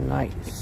Nice.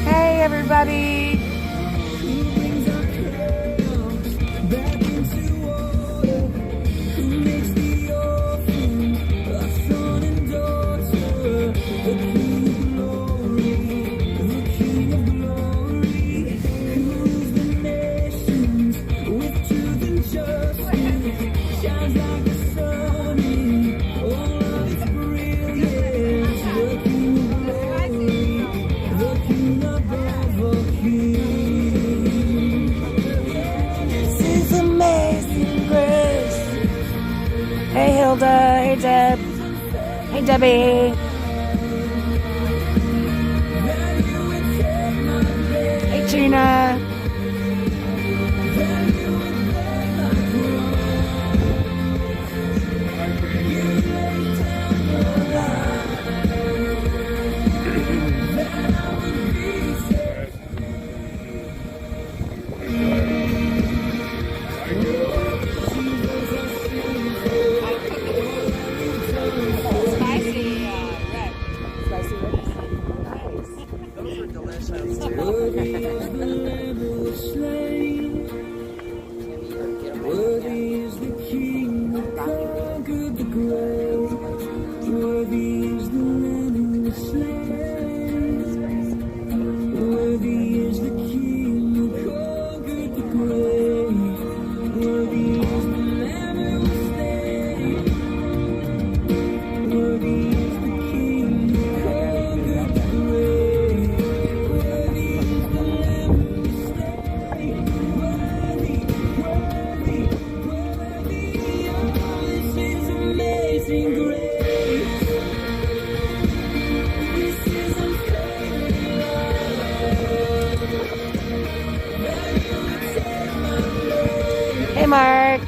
Hey everybody! Hey Hilda, hey Deb, hey Debbie, hey Gina. Hey Mark.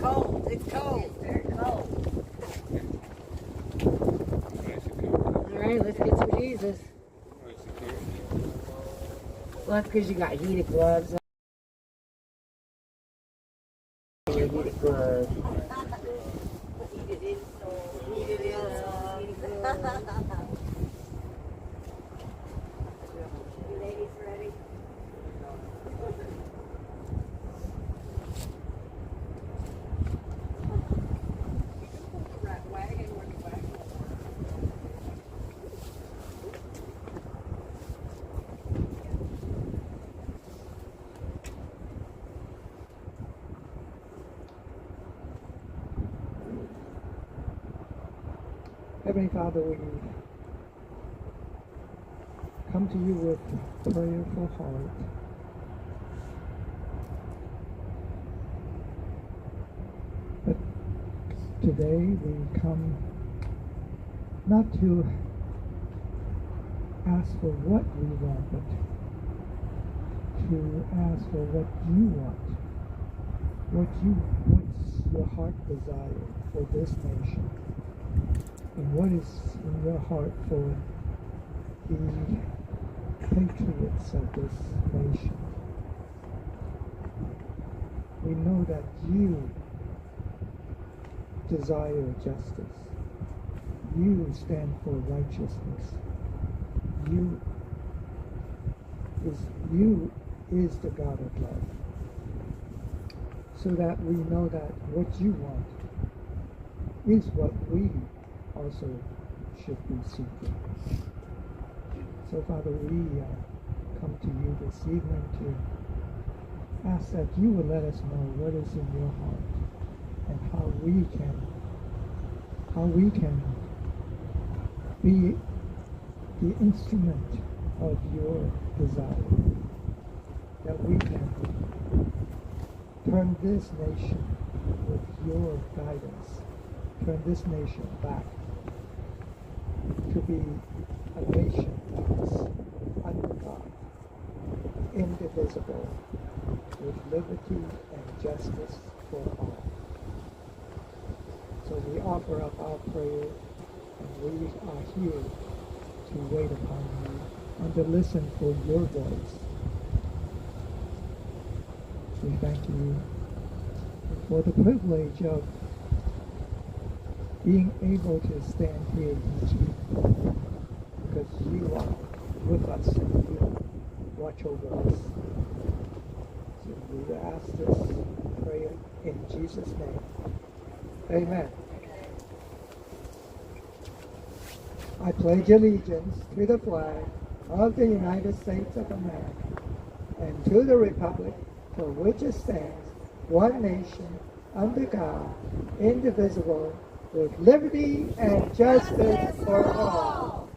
Cold. It's cold. It's very cold. All right, let's get some Jesus. Well, that's because you got heated gloves on. Heated gloves. Heated insole. Heated insole. Heavenly Father, we come to you with a prayerful heart. But today we come not to ask for what we want, but to ask for what you want. What's your heart desire for this nation? And what is in your heart for the patriots of this nation? We know that you desire justice. You stand for righteousness. You is the God of love. So that we know that what you want is what we also should be seeking. So Father, we come to you this evening to ask that you would let us know what is in your heart and how we can be the instrument of your desire, that we can turn this nation with your guidance, turn this nation back to be a nation that is under God, indivisible, with liberty and justice for all. So we offer up our prayer, and we are here to wait upon you and to listen for your voice. We thank you for the privilege of being able to stand here each evening, because you are with us and you watch over us. So we ask this prayer in Jesus' name. Amen. I pledge allegiance to the flag of the United States of America and to the republic for which it stands, one nation, under God, indivisible, with liberty and justice for all.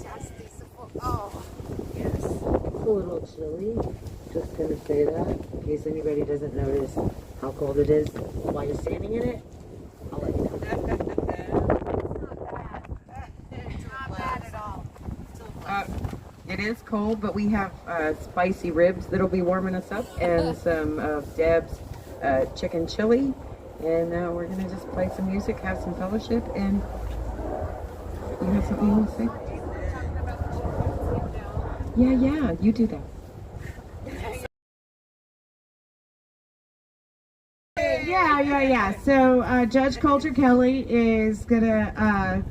Justice for all. Yes. It's a little chilly. Just going to say that in case anybody doesn't notice how cold it is while you're standing in it. I'll let you know. It is cold, but we have spicy ribs that'll be warming us up, and some of Deb's chicken chili. And we're going to just play some music, have some fellowship, and you have something you want to say? Yeah, you do that. Yeah. So Judge Coulter Kelly is going to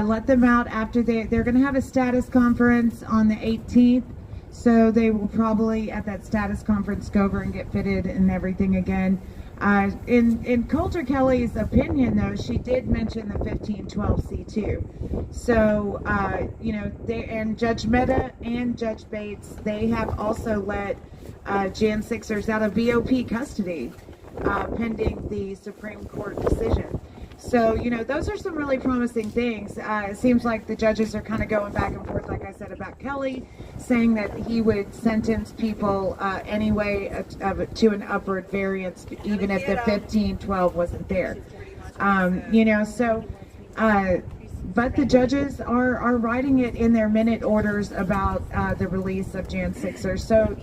let them out after they're going to have a status conference on the 18th. So they will probably at that status conference go over and get fitted and everything again. In Coulter Kelly's opinion, though, she did mention the 1512C2. So, they and Judge Mehta and Judge Bates, they have also let Jan Sixers out of BOP custody pending the Supreme Court decision. So, those are some really promising things. It seems like the judges are kind of going back and forth, like I said, about Kelly, saying that he would sentence people anyway to an upward variance, even if the 1512 wasn't there. But the judges are writing it in their minute orders about the release of Jan Sixer. So,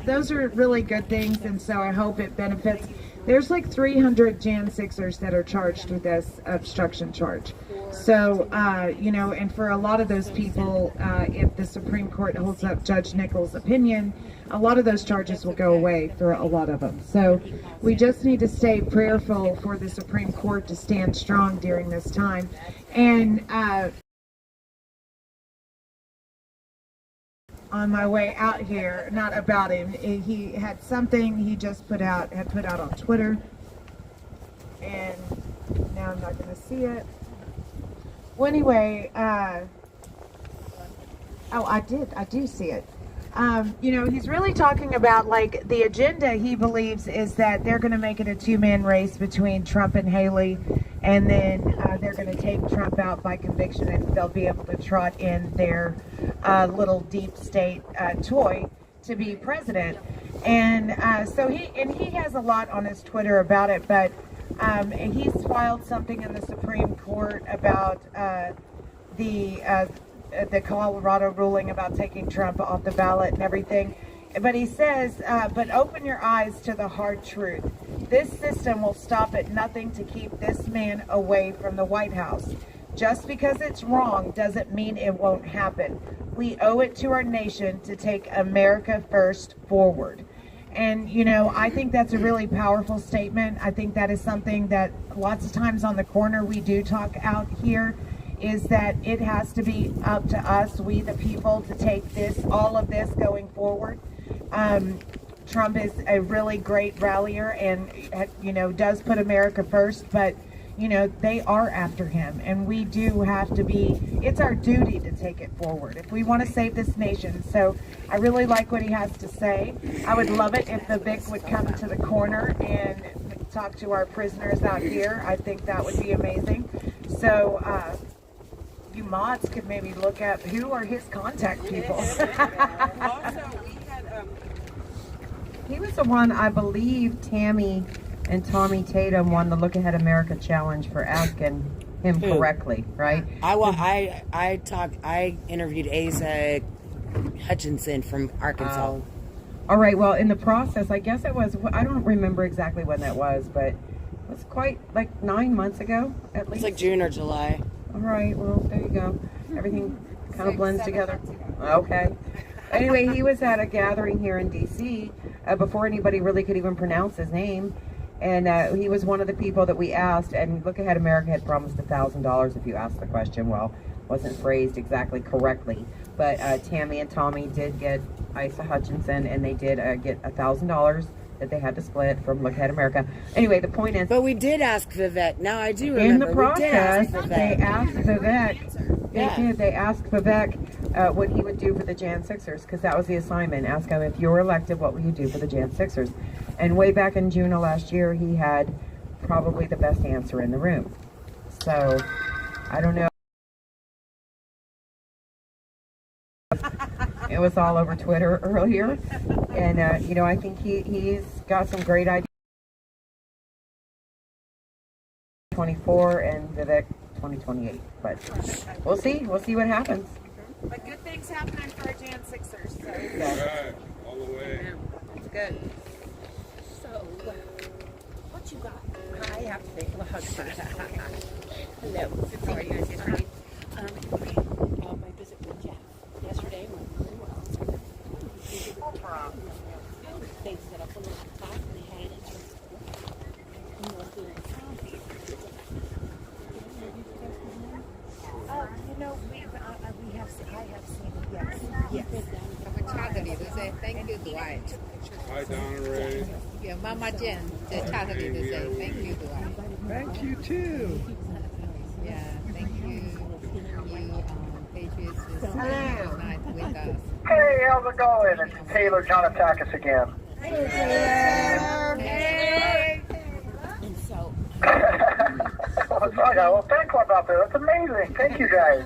those are really good things, and so I hope it benefits. There's like 300 Jan Sixers that are charged with this obstruction charge. So, and for a lot of those people, if the Supreme Court holds up Judge Nichols' opinion, a lot of those charges will go away for a lot of them. So we just need to stay prayerful for the Supreme Court to stand strong during this time. And on my way out here, not about him, he had something he just had put out on Twitter, and now I'm not going to see it. Well, anyway, I do see it. He's really talking about, like, the agenda he believes is that they're going to make it a two-man race between Trump and Haley, and then they're going to take Trump out by conviction, and they'll be able to trot in their little deep state toy to be president. And so he has a lot on his Twitter about it, but he's filed something in the Supreme Court about the Colorado ruling about taking Trump off the ballot and everything. But he says, but open your eyes to the hard truth. This system will stop at nothing to keep this man away from the White House. Just because it's wrong doesn't mean it won't happen. We owe it to our nation to take America first forward. And, you know, I think that's a really powerful statement. I think that is something that lots of times on the corner we do talk out here, is that it has to be up to us, we the people, to take all of this going forward. Trump is a really great rallier and, you know, does put America first, but, you know, they are after him, and we do have to be, it's our duty to take it forward if we want to save this nation. So I really like what he has to say. I would love it if the Vic would come to the corner and talk to our prisoners out here. I think that would be amazing. So you mods could maybe look up who are his contact people. Also, we had He was the one, I believe, Tammy and Tommy Tatum won the Look Ahead America Challenge for asking him correctly, right? I interviewed Asa Hutchinson from Arkansas. All right, well, in the process, I guess it was, I don't remember exactly when that was, but it was quite like 9 months ago, at least. It's like June or July. All right, well, there you go. Everything kind of blends together. Okay. Anyway, he was at a gathering here in D.C. Before anybody really could even pronounce his name. And he was one of the people that we asked, and Look Ahead America had promised $1,000 if you asked the question. Well, wasn't phrased exactly correctly. But Tammy and Tommy did get Isa Hutchinson, and they did get $1,000 that they had to split from Look Ahead America. Anyway, the point is... But we did ask Vivek. Now I do remember. In the process, we did ask they Vivek. asked Vivek. They Yeah. did. They asked Vivek what he would do for the Jan Sixers, because that was the assignment. Ask him, if you were elected, what would you do for the Jan Sixers? And way back in June of last year, he had probably the best answer in the room. So, I don't know. It was all over Twitter earlier. And, you know, I think he's got some great ideas. 24 and Vivek 2028. But we'll see. We'll see what happens. But good things happening for our Jan Sixers. So. Yeah. All the way. It's good. so. What you got? I have to think. Well, hello. How are you guys yesterday? My visit with Jeff yesterday went really well. They set up a laptop and they had it you know, we have seen, I have seen it, yes. Yes. Thank you, Dwight. Hi, Donna Ray. Yeah, Mama Jen, the Chagadi to say thank you, Dwight. Thank you too. Yeah, thank you. You, Patriots, is tonight with us. Hey, how's it going? It's Taylor Jonatakis again. Hey. And so, Well, thank you about that. That's amazing. Thank you guys.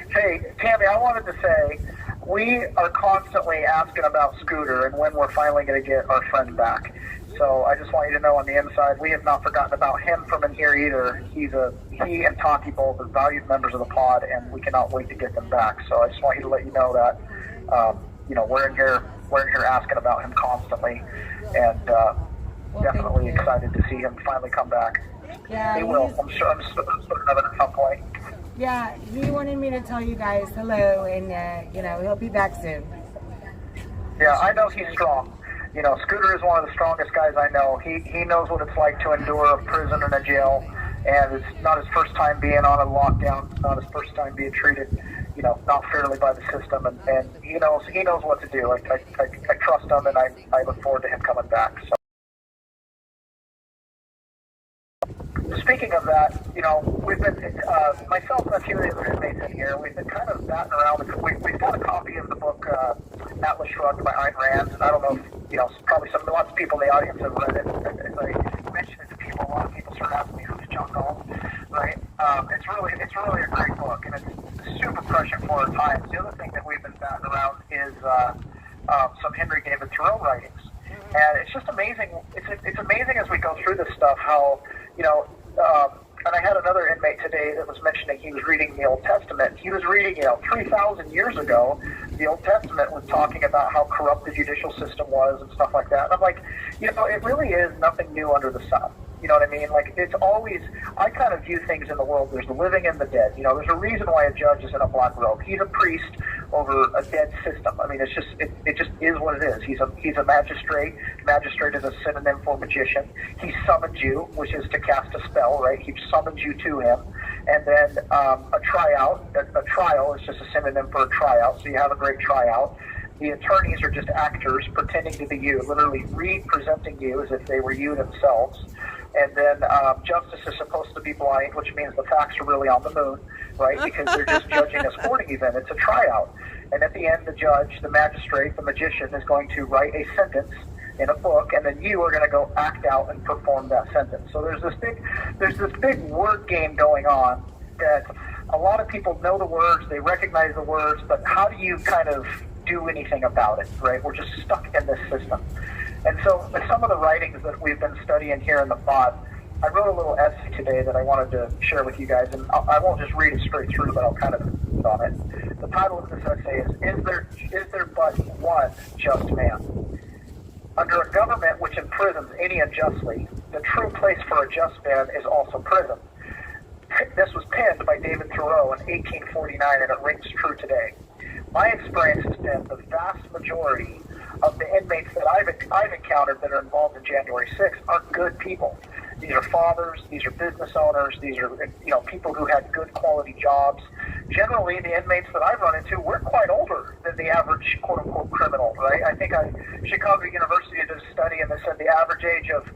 Hey, Tammy, I wanted to say, we are constantly asking about Scooter and when we're finally going to get our friend back. So I just want you to know on the inside, we have not forgotten about him from in here either. He and Taki both are valued members of the pod, and we cannot wait to get them back. So I just want you to let you know that, you know, we're in here asking about him constantly, and definitely excited to see him finally come back. Yeah, He will. I'm sure of it at some point. yeah, he wanted me to tell you guys hello, and you know, he'll be back soon. Yeah, I know he's strong. You know, Scooter is one of the strongest guys I know. He knows what it's like to endure a prison and a jail, and it's not his first time being on a lockdown. It's not his first time being treated, you know, not fairly by the system, and he knows what to do. I trust him, and I look forward to him coming back. So. Speaking of that, you know, we've been, myself and a few of the other inmates in here, we've been kind of batting around. We've got a copy of the book Atlas Shrugged by Ayn Rand, and I don't know if, you know, probably lots of people in the audience have read it. As I mentioned it to people, a lot of people start asking me who's John Galt. really a great book, and it's super prescient for our times. The other thing that we've been batting around is some Henry David Thoreau writings, and it's just amazing. It's amazing as we go through this stuff how and I had another inmate today that was mentioning he was reading the Old Testament. He was reading, 3,000 years ago, the Old Testament was talking about how corrupt the judicial system was and stuff like that. And I'm like, it really is nothing new under the sun. You know what I mean? Like, it's always, I kind of view things in the world, there's the living and the dead. There's a reason why a judge is in a black robe. He's a priest over a dead system. I mean, it just is what it is. He's a magistrate. Magistrate is a synonym for magician. He summoned you, which is to cast a spell, right? He summoned you to him. And then a trial is just a synonym for a tryout, so you have a great tryout. The attorneys are just actors pretending to be you, literally representing you as if they were you themselves. And then justice is supposed to be blind, which means the facts are really on the moon, right? Because they're just judging a sporting event. It's a tryout. And at the end, the judge, the magistrate, the magician is going to write a sentence in a book, and then you are going to go act out and perform that sentence. So there's this big word game going on that a lot of people know the words, they recognize the words, but how do you kind of do anything about it, right? We're just stuck in this system. And so with some of the writings that we've been studying here in the pod, I wrote a little essay today that I wanted to share with you guys, and I won't just read it straight through, but I'll kind of read on it. The title of this essay is there but one just man? Under a government which imprisons any unjustly, the true place for a just man is also prison. This was penned by David Thoreau in 1849, and it rings true today. My experience has been the vast majority of the inmates that I've encountered that are involved in January 6th are good people. These are fathers, these are business owners, these are people who had good quality jobs. Generally, the inmates that I've run into, we're quite older than the average quote-unquote criminal, right? I think Chicago University did a study, and they said the average age of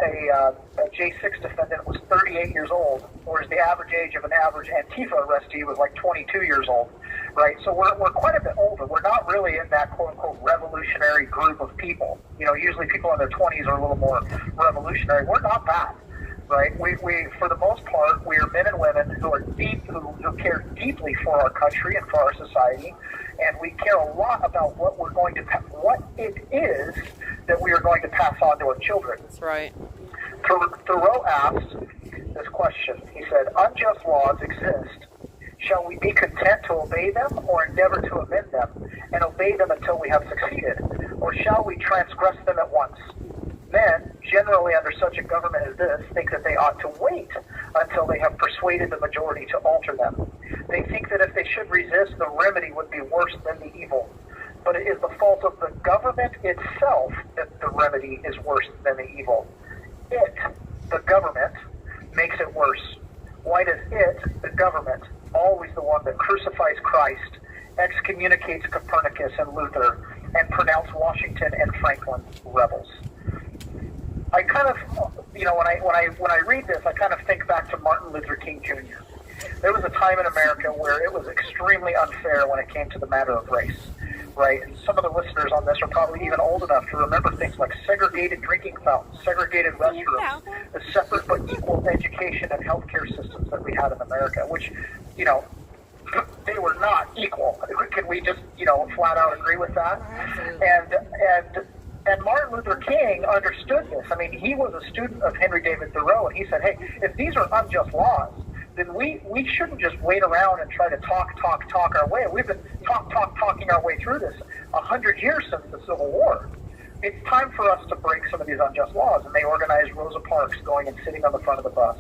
a J6 defendant was 38 years old, whereas the average age of an average Antifa arrestee was like 22 years old, right? So we're quite a bit older. We're not really in that quote-unquote revolutionary group of people. Usually people in their 20s are a little more revolutionary. We're not that, right? We for the most part, we are men and women who are who care deeply for our country and for our society, and we care a lot about what it is that we are going to pass on to our children. That's right. Thoreau asked this question. He said, unjust laws exist. Shall we be content to obey them or endeavor to amend them and obey them until we have succeeded? Or shall we transgress them at once? Men, generally under such a government as this, think that they ought to wait until they have persuaded the majority to alter them. They think that if they should resist, the remedy would be worse than the evil. But it is the fault of the government itself that the remedy is worse than the evil. It, the government, makes it worse. Why does it, the government, always the one that crucifies Christ, excommunicates Copernicus and Luther, and pronounced Washington and Franklin rebels? I kind of, when I read this, I kind of think back to Martin Luther King Jr. There was a time in America where it was extremely unfair when it came to the matter of race, right? And some of the listeners on this are probably even old enough to remember things like segregated drinking fountains, segregated restrooms, the separate but equal education and healthcare systems that we had in America, which, they were not equal. Can we just, flat out agree with that? And Martin Luther King understood this. I mean, he was a student of Henry David Thoreau, and he said, hey, if these are unjust laws, then we shouldn't just wait around and try to talk our way. We've been talking our way through this 100 years since the Civil War. It's time for us to break some of these unjust laws. And they organized Rosa Parks going and sitting on the front of the bus.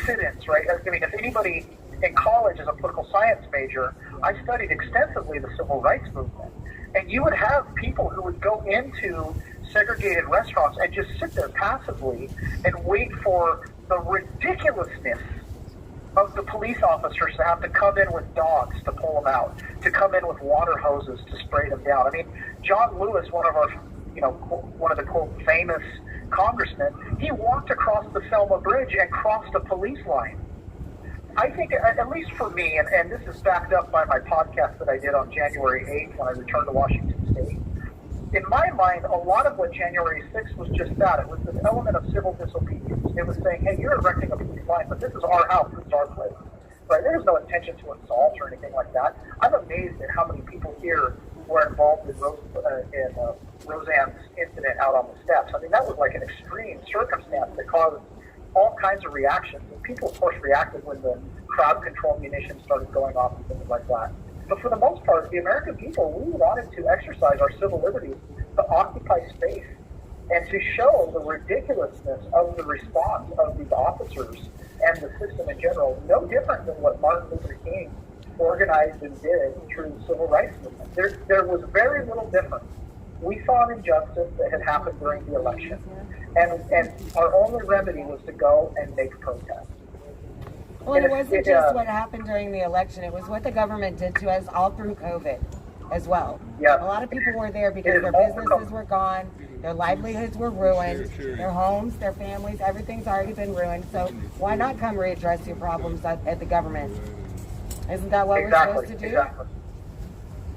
Sit-ins, right? I mean, if anybody in college is a political science major, I studied extensively the civil rights movement. And you would have people who would go into segregated restaurants and just sit there passively and wait for the ridiculousness of the police officers to have to come in with dogs to pull them out, to come in with water hoses to spray them down. I mean, John Lewis, one of the quote famous congressmen, he walked across the Selma Bridge and crossed a police line. I think, at least for me, and this is backed up by my podcast that I did on January 8th when I returned to Washington State, in my mind, a lot of what January 6th was just that. It was this element of civil disobedience. It was saying, hey, you're erecting a police line, but this is our house, this is our place. right? There was no intention to assault or anything like that. I'm amazed at how many people here were involved in Roseanne's incident out on the steps. I mean, that was like an extreme circumstance that caused all kinds of reactions. And people, of course, reacted when the crowd control munitions started going off and things like that. But for the most part, the American people, we wanted to exercise our civil liberties to occupy space and to show the ridiculousness of the response of these officers and the system in general, no different than what Martin Luther King organized and did through the civil rights movement. There was very little difference. We saw an injustice that had happened during the election, and our only remedy was to go and make protests. Well, it wasn't just what happened during the election. It was what the government did to us all through COVID as well. Yeah. A lot of people were there because their businesses were gone, their livelihoods were ruined, their homes, their families, everything's already been ruined. So why not come readdress your problems at the government? Isn't that what we're supposed to do?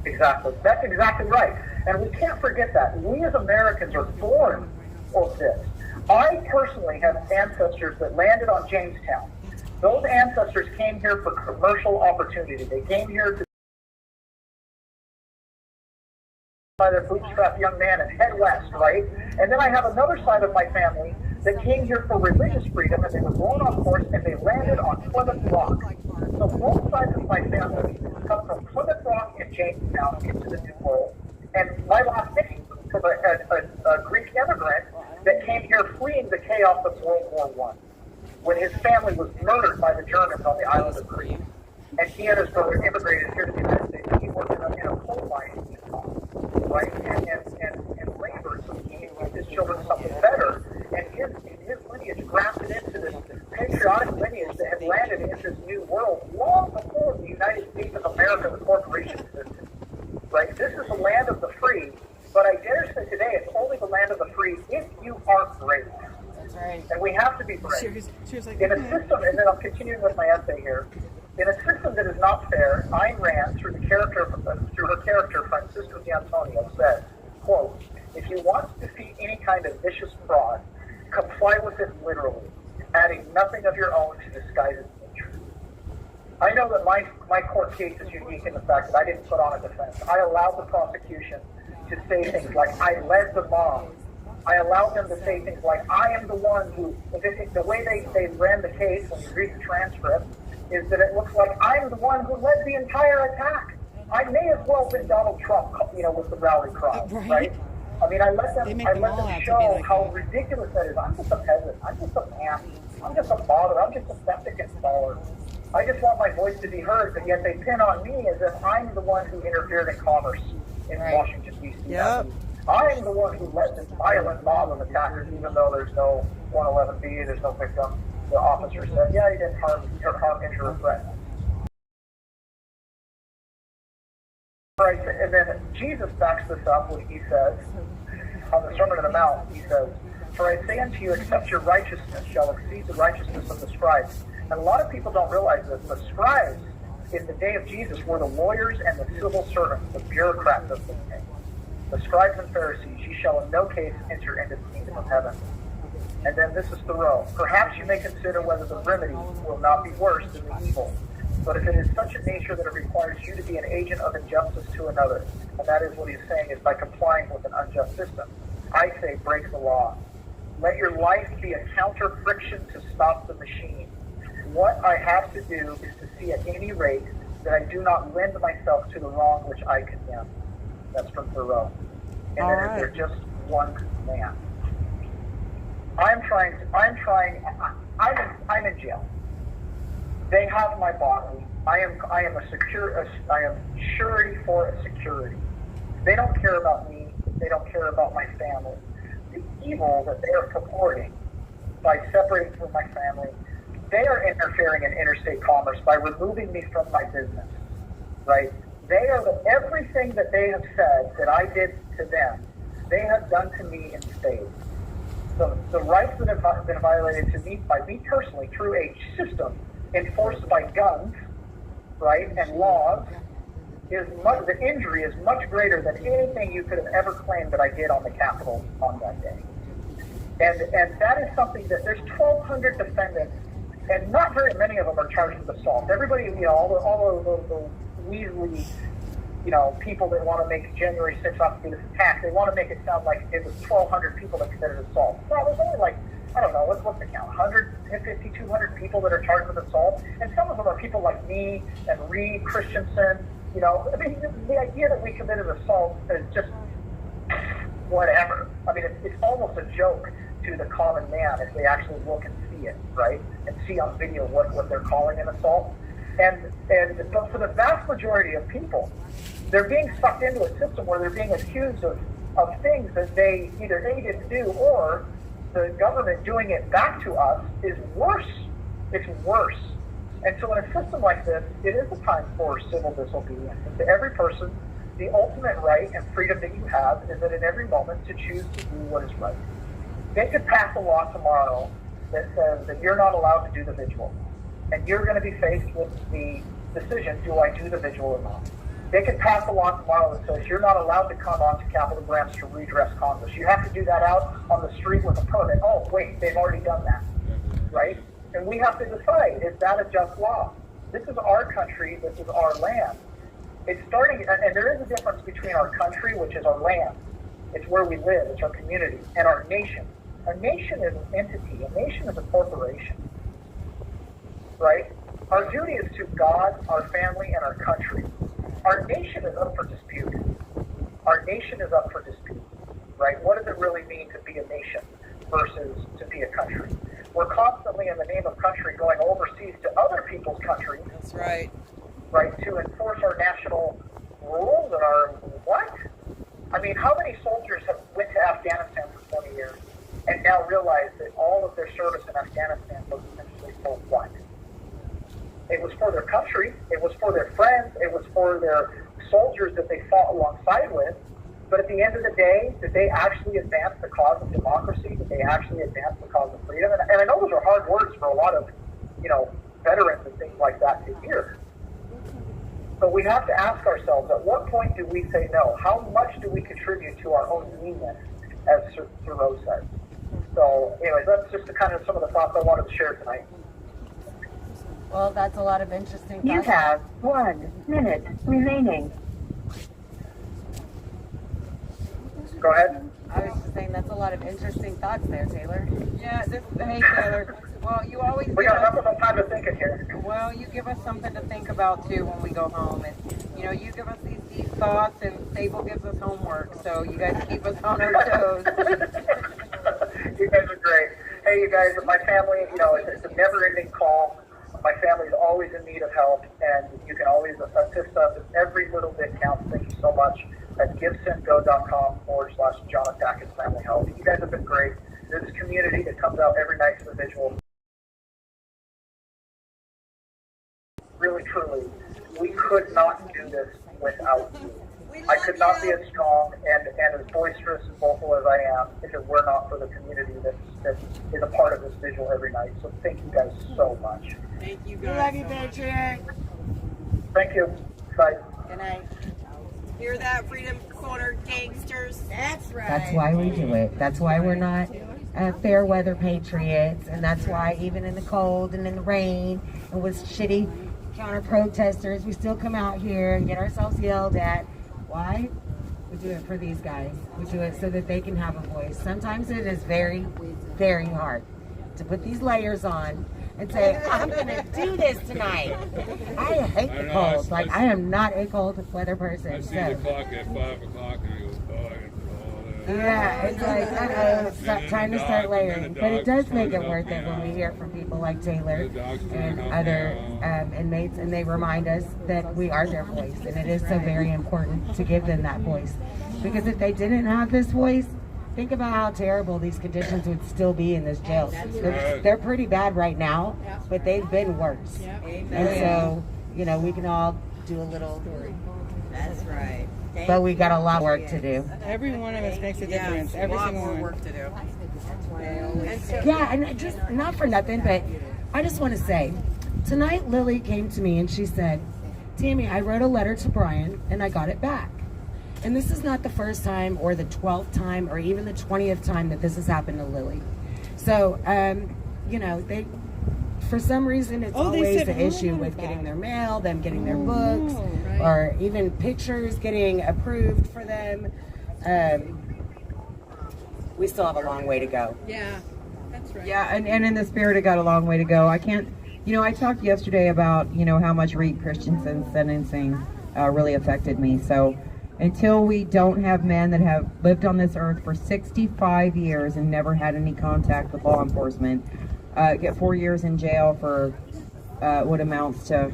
Exactly. That's exactly right. And we can't forget that. We as Americans are born of this. I personally have ancestors that landed on Jamestown. Those ancestors came here for commercial opportunity. They came here to by their bootstrap young man and head west, right? And then I have another side of my family that came here for religious freedom, and they were born on horse and they landed on Plymouth Rock. So both sides of my family come from Plymouth Rock and Jamestown into the New World. And my last name is from a Greek immigrant that came here fleeing the chaos of World War I, when his family was murdered by the Germans on the island of Crete. And he and his brother immigrated here to the United States. He worked in a coal mine in Utah, right? And labored so he could give his children something better. And his lineage grafted into this patriotic lineage that had landed in this new world long before the United States of America, the corporation, existed. Right? This is the land of the free, but I dare say today it's only the land of the free if you are brave. That's right. And we have to be brave. She was like, In a system, and then I'm continuing with my essay here. In a system that is not fair, Ayn Rand, through her character, Francisco de Antonio, said, quote, "If you want to defeat any kind of vicious fraud, comply with it literally, adding nothing of your own to disguise its nature." I know that my court case is unique in the fact that I didn't put on a defense. I allowed the prosecution to say things like, "I led the mob." I allowed them to say things like, "I am the one who," the way they ran the case when you read the transcript, is that it looks like I'm the one who led the entire attack. I may as well have been Donald Trump, with the rally cry, right? I mean, I let them show how ridiculous that is. I'm just a peasant. I'm just a man. I'm just a father. I'm just a septic installer. I just want my voice to be heard, but yet they pin on me as if I'm the one who interfered in commerce in Washington, D.C. Yep. I am the one who led this violent mob of attackers, even though there's no 111B, there's no victim. The officer said, "Yeah, he didn't harm, injure, or threaten." Right, and then Jesus backs this up when he says, on the Sermon on the Mount, he says, "For I say unto you, except your righteousness shall exceed the righteousness of the scribes." And a lot of people don't realize that the scribes in the day of Jesus were the lawyers and the civil servants, the bureaucrats of the day. The scribes and Pharisees, ye shall in no case enter into the kingdom of heaven. And then this is Thoreau. "Perhaps you may consider whether the remedy will not be worse than the evil. But if it is such a nature that it requires you to be an agent of injustice to another," and that is what he's saying is by complying with an unjust system, "I say break the law. Let your life be a counter friction to stop the machine. What I have to do is to see at any rate that I do not lend myself to the wrong which I condemn." That's from Thoreau. And then is there just one man? I'm in jail. They have my body. I am surety for a security. They don't care about me. They don't care about my family. The evil that they are purporting by separating from my family, they are interfering in interstate commerce by removing me from my business, right? They are everything that they have said that I did to them, they have done to me in spades. So the rights that have been violated to me by me personally through a system enforced by guns, right, and laws, the injury is much greater than anything you could have ever claimed that I did on the Capitol on that day. And that is something that there's 1,200 defendants and not very many of them are charged with assault. Everybody, all the weaselly, people that want to make January 6th off to be this attack, they want to make it sound like it was 1,200 people that committed assault. No, there's only like, I don't know, what's the count? 150, 200 people that are charged with assault, and some of them are people like me and Reed Christensen. I mean, the idea that we committed assault is just whatever. I mean, it's almost a joke to the common man if they actually look and see it, right? And see on video what they're calling an assault. But for the vast majority of people, they're being sucked into a system where they're being accused of things that they either A, didn't do, or the government doing it back to us is worse. It's worse. And so in a system like this, it is a time for civil disobedience. And to every person, the ultimate right and freedom that you have is that in every moment to choose to do what is right. They could pass a law tomorrow that says that you're not allowed to do the vigil. And you're going to be faced with the decision, do I do the vigil or not? They could pass a law tomorrow that says you're not allowed to come onto Capitol grounds to redress Congress. You have to do that out on the street with a permit. Oh, wait, they've already done that, right? And we have to decide, is that a just law? This is our country, this is our land. It's starting, and there is a difference between our country, which is our land. It's where we live, it's our community, and our nation. A nation is an entity, a nation is a corporation, right? Our duty is to God, our family, and our country. Our nation is up for dispute. Our nation is up for dispute, right? What does it really mean to be a nation versus to be a country? We're constantly, in the name of country, going overseas to other people's countries. That's right. Right, to enforce our national rules and our what? I mean, how many soldiers have went to Afghanistan for 20 years and now realize that all of their service in Afghanistan was essentially for what? It was for their country, it was for their friends, it was for their soldiers that they fought alongside with. But at the end of the day, did they actually advance the cause of democracy? Did they actually advance the cause of freedom? And I know those are hard words for a lot of, veterans and things like that to hear. But we have to ask ourselves, at what point do we say no? How much do we contribute to our own meanness, as Thoreau says? So, anyways, that's just some of the thoughts I wanted to share tonight. Well, that's a lot of interesting thoughts. You have 1 minute remaining. Go ahead. I was just saying that's a lot of interesting thoughts there, Taylor. Yeah, hey, Taylor. Well, you always We got enough of a time to think it here. Well, you give us something to think about too when we go home, and you give us these deep thoughts, and Sable gives us homework. So you guys keep us on our toes. You guys are great. Hey, you guys, my family. It's a never-ending call. My family's always in need of help, and you can always assist us. Every little bit counts. Thank you so much. At givesendgo.com/John Attackett Family Help. You guys have been great. There's this community that comes out every night to the Vigil. Really, truly, we could not do this without you. I could not be as strong and as boisterous and vocal as I am if it were not for the community that is a part of this Vigil every night. So thank you guys so much. Thank you We guys. love you, Patriot. Thank you. Bye. Good night. Hear that, Freedom Corner gangsters? That's right. That's why we do it. That's why we're not fair weather patriots, and that's why even in the cold and in the rain and with shitty counter protesters, we still come out here and get ourselves yelled at. Why? We do it for these guys. We do it so that they can have a voice. Sometimes it is very, very hard to put these layers on and say, I'm going to do this tonight. I hate the cold. Like, I am not a cold weather person. I see the clock at 5 o'clock and I go, oh, I got Yeah, it's like, it's time to start layering. But it does make it worth it when we hear from people like Taylor and other inmates, and they remind us that we are their voice, and it is so very important to give them that voice. Because if they didn't have this voice, think about how terrible these conditions would still be in this jail. They're pretty bad right now, but they've been worse. And so, we can all do a little. That's right. But we got a lot of work to do. Every one of us makes a difference. Every single one. Work to do. Yeah, and just not for nothing, but I just want to say, tonight Lily came to me and she said, Tammy, I wrote a letter to Brian and I got it back. And this is not the first time or the 12th time or even the 20th time that this has happened to Lily. So, for some reason, it's always the issue with getting their mail, them getting their books, or even pictures getting approved for them. We still have a long way to go. Yeah, that's right. Yeah, and in the spirit, it got a long way to go. I can't, I talked yesterday about, how much Reed Christensen's sentencing really affected me. So until we don't have men that have lived on this earth for 65 years and never had any contact with law enforcement, get 4 years in jail for what amounts to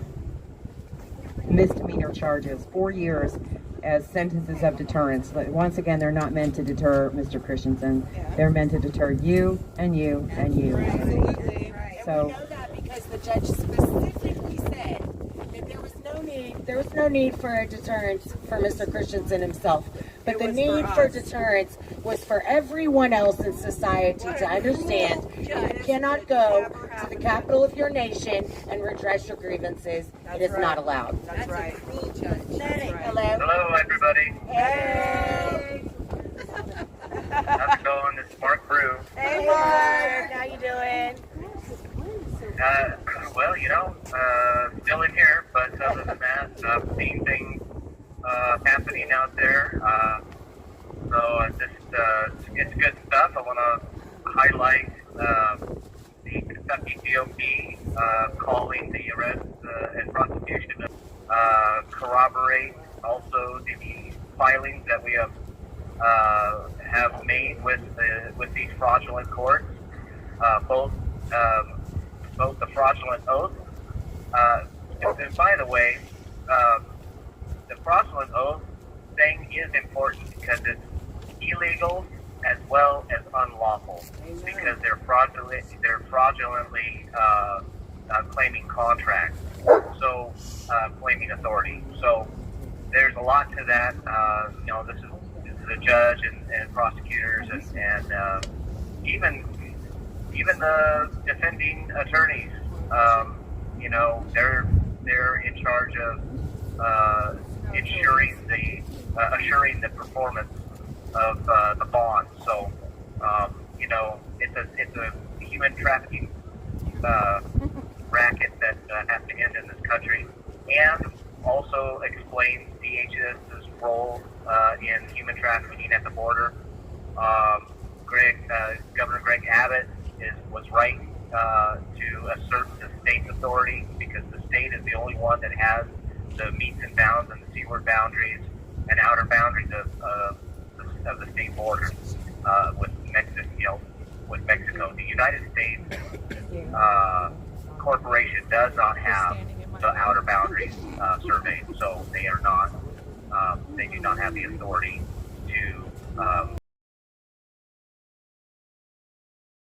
misdemeanor charges, 4 years as sentences of deterrence. But once again, they're not meant to deter Mr. Christensen. They're meant to deter you and you and you. Absolutely. So, and we know that because the judge specifically said that there was no need for a deterrence for Mr. Christensen himself. But the need for deterrence was for everyone else in society to understand that you cannot go to the capital of your nation and redress your grievances. It is not allowed. That's right. Hello. Hello, everybody. Hey. How's it going? This is Mark Brew. Hey, Mark. How you doing? Well, still in here, but other than that, I've seen things happening out there. So it's good stuff. I want to highlight the Kentucky GOP calling the arrest and prosecution, corroborate also the filings that we have made with these fraudulent courts, both the fraudulent oath. And by the way, the fraudulent oath thing is important because it's illegal as well as unlawful. Amen. Because they're fraudulently claiming contracts, so claiming authority. So there's a lot to that. This is the judge and prosecutors and even the defending attorneys. They're in charge of assuring the performance of the bond. So it's a human trafficking racket that has to end in this country, and also explains DHS's role in human trafficking at the border. Governor Greg Abbott was right to assert the state's authority, because the state is the only one that has the metes and bounds and the seaward boundaries and outer boundaries of the state border with Mexico. The United States corporation does not have the outer boundaries surveyed, so they are not. They do not have the authority to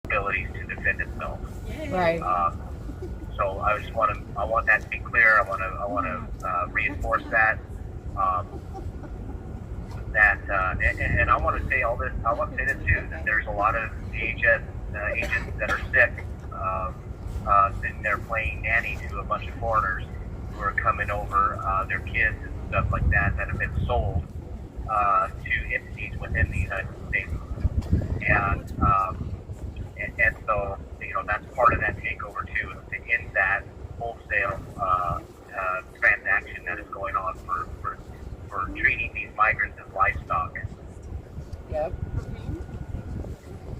abilities to defend itself. Right. So I want that to be clear. I want to reinforce that. And I want to say all this. I want to say this too. That there's a lot of DHS agents that are sick, and they're playing nanny to a bunch of foreigners who are coming over, their kids and stuff like that have been sold to entities within the United States, and so that's part of that takeover too, is to end that wholesale transaction that is going on for treating these migrants as livestock. Yep.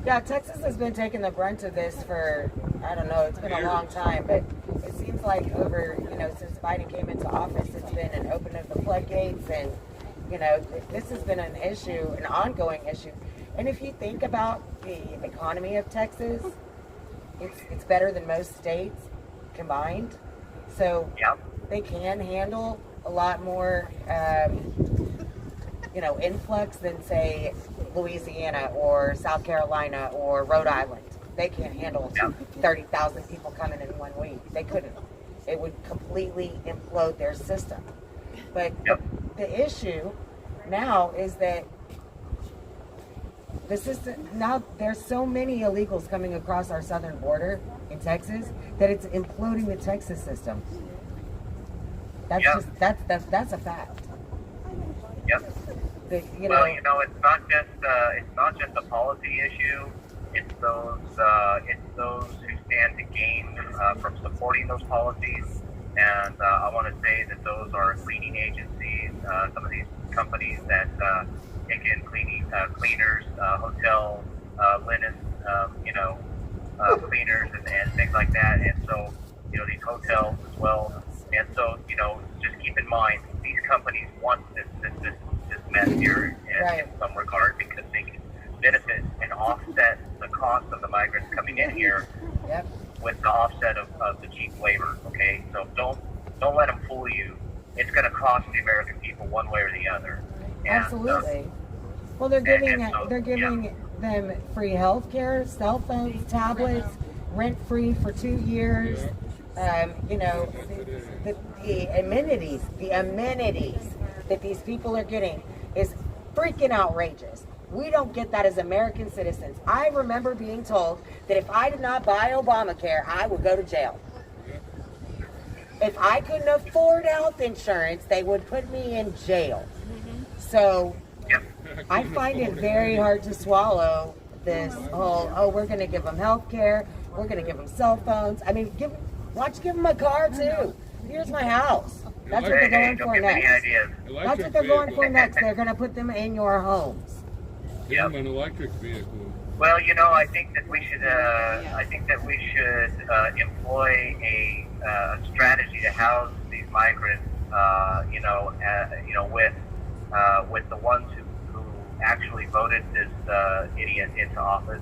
Yeah, Texas has been taking the brunt of this for, I don't know, it's been a long time, but it seems like since Biden came into office, it's been an open of the floodgates, and, this has been an issue, an ongoing issue. And if you think about the economy of Texas, it's better than most states combined. So they can handle a lot more, influx than, say, Louisiana or South Carolina or Rhode Island. They can't handle 30,000 people coming in 1 week. They couldn't. It would completely implode their system. But the issue now is that the system, now there's so many illegals coming across our southern border in Texas that it's imploding the Texas system. That's that's a fact. Yep. Well, it's not just a policy issue. It's those who stand to gain from supporting those policies. And I want to say that those are cleaning agencies, some of these companies that take in cleaners, hotels, linen, cleaners and things like that. And so, these hotels as well. And so, just keep in mind, these companies want this mess here in some regard because they can benefit and offset the cost of the migrants coming in here with the offset of the cheap labor. Okay, so don't let them fool you. It's going to cost the American people one way or the other. And, Absolutely. Well, they're giving them free health care, cell phones, tablets, rent free for 2 years. The amenities that these people are getting is freaking outrageous. We don't get that as American citizens. I remember being told that if I did not buy Obamacare, I would go to jail. If I couldn't afford health insurance, they would put me in jail. So I find it very hard to swallow this whole, we're going to give them health care, we're going to give them cell phones. I mean, why don't you give them a car too? Here's my house. That's what they're going for next. That's what they're going for next. They're going to put them in your homes. Give them an electric vehicle. Well, I think that we should. Employ a strategy to house these migrants. With the ones who actually voted this idiot into office,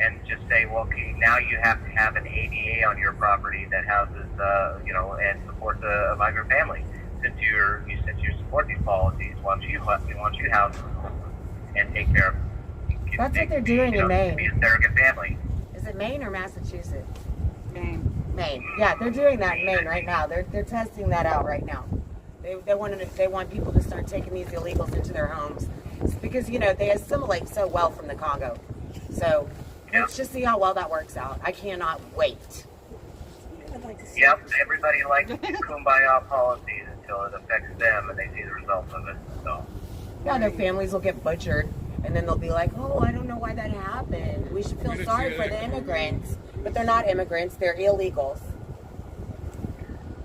and just say, well, okay, now you have to have an ADA on your property that houses, and supports a migrant family. Since you support these policies, why don't you house them and take care of them? That's what they're doing in Maine. Be a surrogate family. Is it Maine or Massachusetts? Maine. Maine. Yeah, they're doing that in Maine right now. They're testing that out right now. They want people to start taking these illegals into their homes. It's because they assimilate so well from the Congo. So let's just see how well that works out. I cannot wait. Yep, everybody likes these kumbaya policies until it affects them and they see the results of it. So yeah, their families will get butchered. And then they'll be like, oh, I don't know why that happened. We should feel sorry for the immigrants. But they're not immigrants. They're illegals.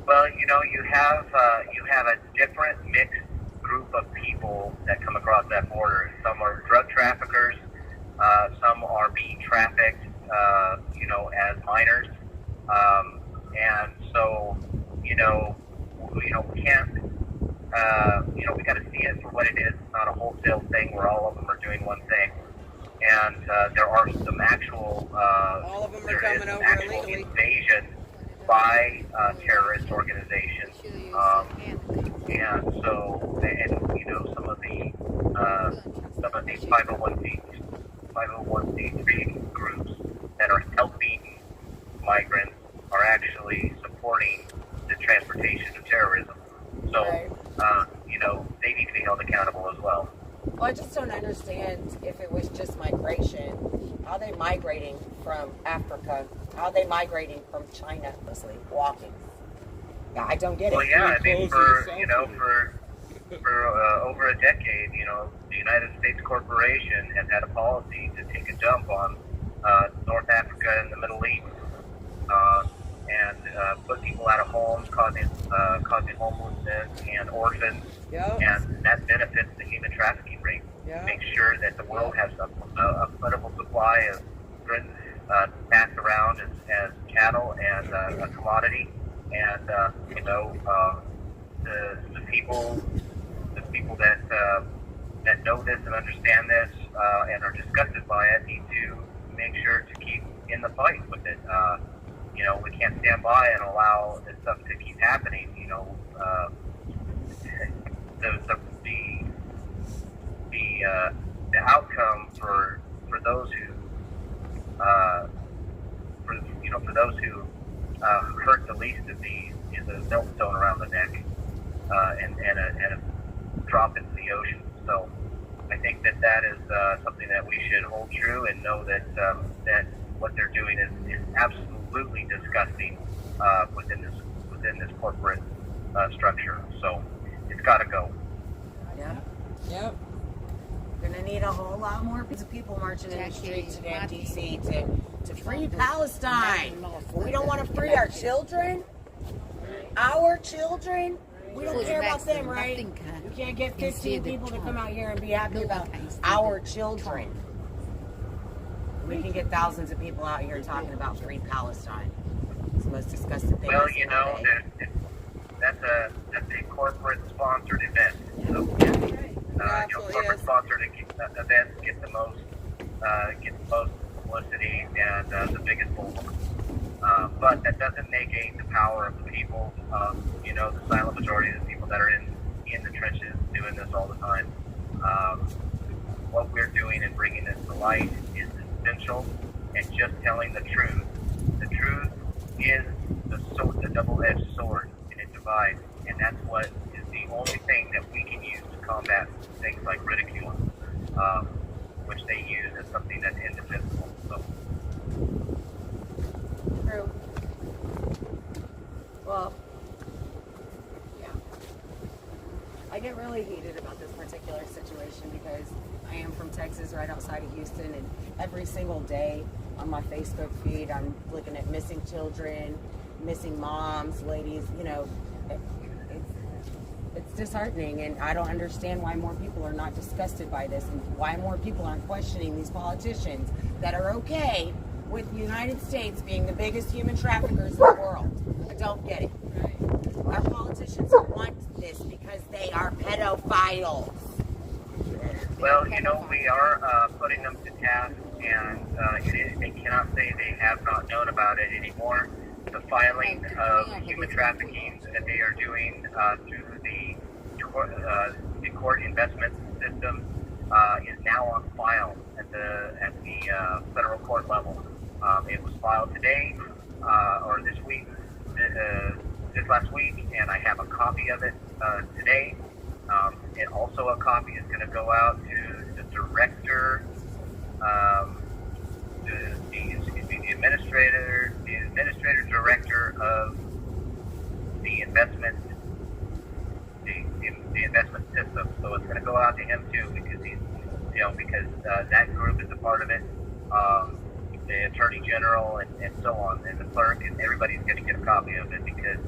Well, you have a different mixed group of people that come across that border. Some are drug traffickers. Some are being trafficked, as minors. And so, we can't, we got to see it for what it is. It's not a wholesale thing where all of them are doing one thing. And there are some actual, all of them are coming over actual illegally. invasion by terrorist organizations. And so, some of these 501c3 groups that are helping migrants are actually supporting the transportation of terrorism. So, they need to be held accountable as well. Well, I just don't understand if it was just migration. How are they migrating from Africa? How are they migrating from China, mostly walking? Yeah, I don't get it. Well, yeah, I mean, for over a decade, the United States Corporation has had a policy to take a dump on North Africa and the Middle East, and put people out of homes, causing homelessness and orphans, and that benefits the human trafficking rate. Make sure that the world has a plentiful supply of goods passed around as cattle and a commodity, and the people that know this and understand this and are disgusted by it need to make sure to keep in the fight with it. We can't stand by and allow this stuff to keep happening. The outcome for those who hurt the least of these is a millstone around the neck and a drop into the ocean. So I think that is something that we should hold true and know that what they're doing is absolutely disgusting within this corporate structure. So it's got to go. Yep. We're gonna need a whole lot more people marching in the street today in DC to to free Palestine. We don't want to free our children. Our children. We don't care about them, right? You can't get 15 people to come out here and be happy about our children. We can get thousands of people out here talking about free Palestine. It's the most disgusting thing. Well, you know, that's a corporate sponsored event. So, corporate sponsored events get the most publicity and the biggest pull. But that doesn't negate the power of the people. The silent majority of the people that are in the trenches doing this all the time. What we're doing and bringing this to light is essential, and just telling the truth. The truth is the double-edged sword, and it divides. And that's what is the only thing that we can use to combat things like ridicule, which they use as something that's indefensible. So. True. Well, yeah. I get really heated about this particular situation because I am from Texas, right outside of Houston, and every single day on my Facebook feed, I'm looking at missing children, missing moms, ladies, it's disheartening, and I don't understand why more people are not disgusted by this and why more people aren't questioning these politicians that are okay with the United States being the biggest human traffickers in the world. I don't get it. Our politicians want this because they are pedophiles. Well, we are putting them to task, and they cannot say they have not known about it anymore. The filing of human trafficking that they are doing through the court investment system is now on file at the federal court level. It was filed today or this week, this last week, and I have a copy of it today. And also a copy is going to go out to the director, the administrator director of the investment system. So it's going to go out to him too, because because that group is a part of it. The attorney general and so on, and the clerk, and everybody's going to get a copy of it, because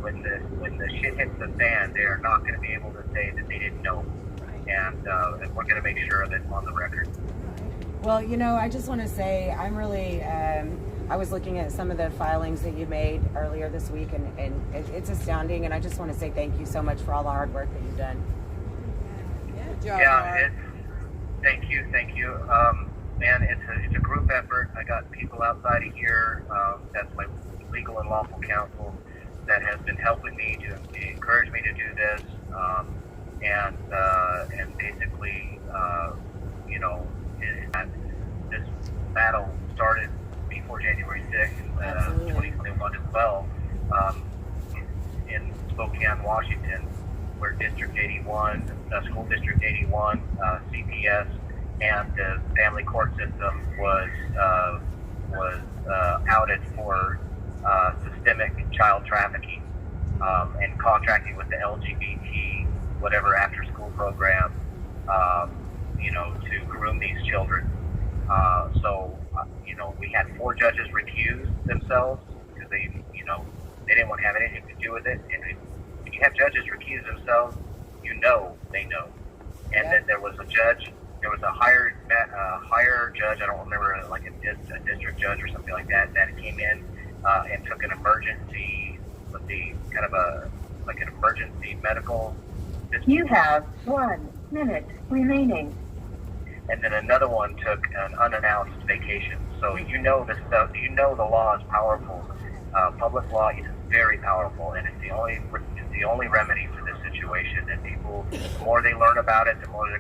when the shit hits the fan, they are not going to be able to say that they didn't know, and we're going to make sure of it on the record. Well, I just want to say I'm really. I was looking at some of the filings that you made earlier this week, and it's astounding. And I just want to say thank you so much for all the hard work that you've done. Good job. Yeah, thank you. Man, it's a group effort. I got people outside of here. That's my legal and lawful counsel that has been helping me to encourage me to do this, and basically, this battle started before January 6th, 2021 as well, in Spokane, Washington, where District 81, School District 81, CPS, and the family court system was outed for systemic child trafficking and contracting with the LGBT whatever after school program to groom these children. We had 4 judges recuse themselves because they didn't want to have anything to do with it. And when you have judges recuse themselves, they know. And then there was a judge. There was a higher judge, I don't remember, like a district judge or something like that came in and took an emergency, an emergency medical. You have 1 minute remaining. And then another one took an unannounced vacation. So this stuff. The law is powerful. Public law is very powerful, and it's the only remedy for this situation. And people, the more they learn about it, the more they're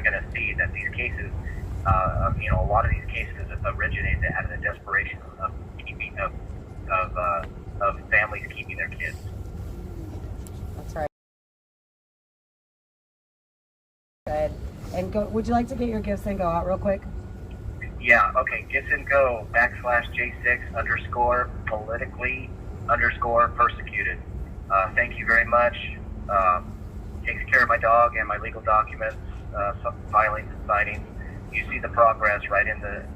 gonna see that these cases, a lot of these cases originated out of the desperation of families keeping their kids. That's right. Good. And would you like to get your gifts and go out real quick? Yeah, okay. Gifts and go /J6_politically_persecuted. Thank you very much. Takes care of my dog and my legal documents, some filings and signings. You see the progress right in the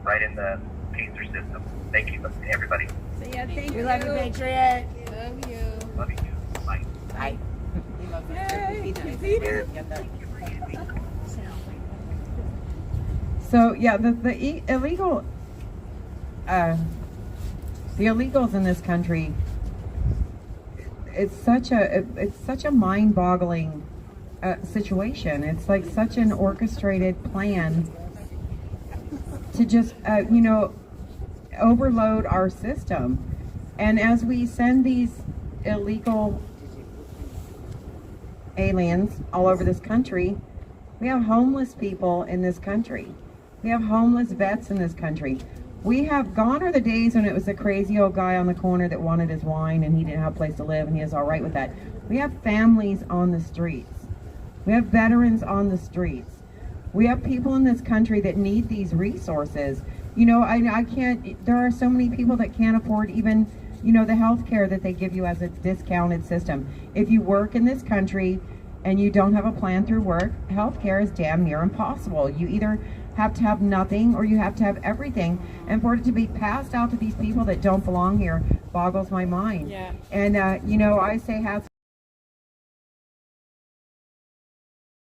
taser system. Thank you, everybody. See ya. Thank you. We love you, Patriot. Love you. Love you. Bye. Bye. So yeah, the illegal, the illegals in this country. It's such a mind-boggling situation. It's like such an orchestrated plan to just overload our system. And as we send these illegal aliens all over this country, we have homeless people in this country. We have homeless vets in this country. We have gone are the days when it was a crazy old guy on the corner that wanted his wine and he didn't have a place to live and he was all right with that. We have families on the streets. We have veterans on the streets. We have people in this country that need these resources. I can't, there are so many people that can't afford even, the health care that they give you as a discounted system. If you work in this country and you don't have a plan through work, health care is damn near impossible. You either have to have nothing or you have to have everything, and for it to be passed out to these people that don't belong here boggles my mind. Yeah. And I say hats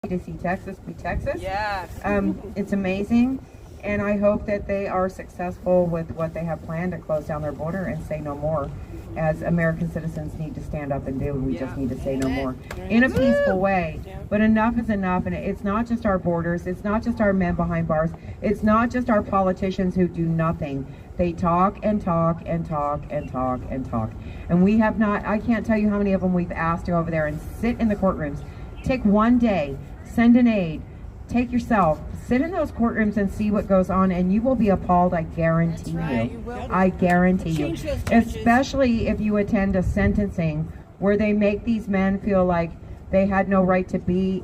to see Texas be Texas. Yes. It's amazing, and I hope that they are successful with what they have planned to close down their border and say no more, as American citizens need to stand up and do. We just need to say no more in a peaceful way. But enough is enough, and it's not just our borders, it's not just our men behind bars, it's not just our politicians who do nothing. They talk and talk and talk and talk and talk. And we have not, I can't tell you how many of them we've asked to go over there and sit in the courtrooms. Take one day, send an aide, take yourself, sit in those courtrooms and see what goes on, and you will be appalled, I guarantee you. I guarantee you. Especially if you attend a sentencing where they make these men feel like they had no right to be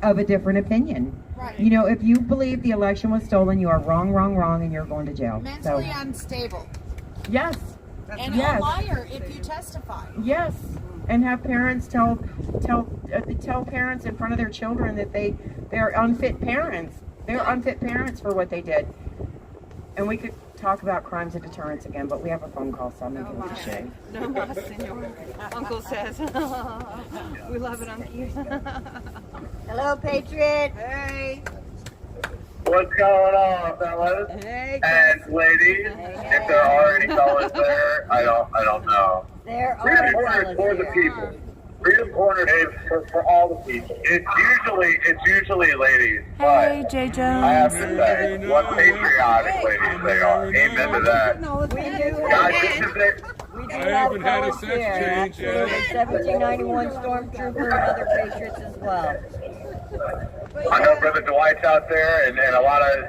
of a different opinion. Right. If you believe the election was stolen, you are wrong, and you're going to jail. Mentally unstable. Yes. And yes. a liar if you testify. Yes. And have parents tell parents in front of their children that they're unfit parents. They're unfit parents for what they did. And we could talk about crimes of deterrence again, but we have a phone call, so I'm going to give it a shame. No mas, senor. Uncle says. We love it, Uncle. Hello, Patriot. Hey. What's going on, fellas and ladies? If there are any fellas there, I don't know. There Freedom are Corner is fellas for the here. people. Freedom Corner is for all the people. It's usually ladies, but I have to say, what patriotic ladies they are. Amen to that. We do Guys, have, this is it. we do I have haven't had a fellas sex here. change yet. Absolutely. 1791 Stormtrooper and other Patriots as well. I know Brother Dwight's out there, and a lot of,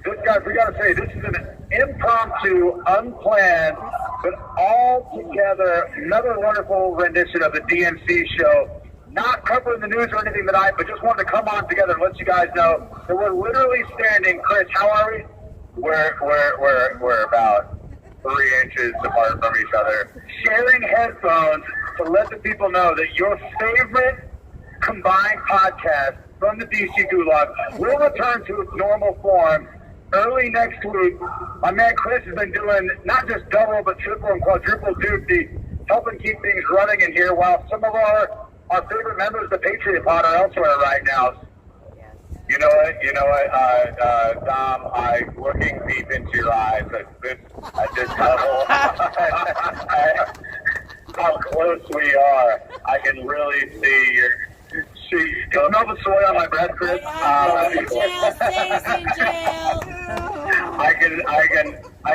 this guy, we got to say, this is an impromptu, unplanned, but all together, another wonderful rendition of the DNC show. Not covering the news or anything tonight, but just wanted to come on together and let you guys know that we're literally standing, Chris, how are we? We're about 3 inches apart from each other, sharing headphones to let the people know that your favorite combined podcast from the DC Gulag will return to its normal form early next week. My man Chris has been doing not just double but triple and quadruple duty, helping keep things running in here, while some of our favorite members of the Patriot Pod are elsewhere right now. You know what, Dom, looking deep into your eyes, I just how close we are. I can really see your. Don't know the soy on my breath, Chris. I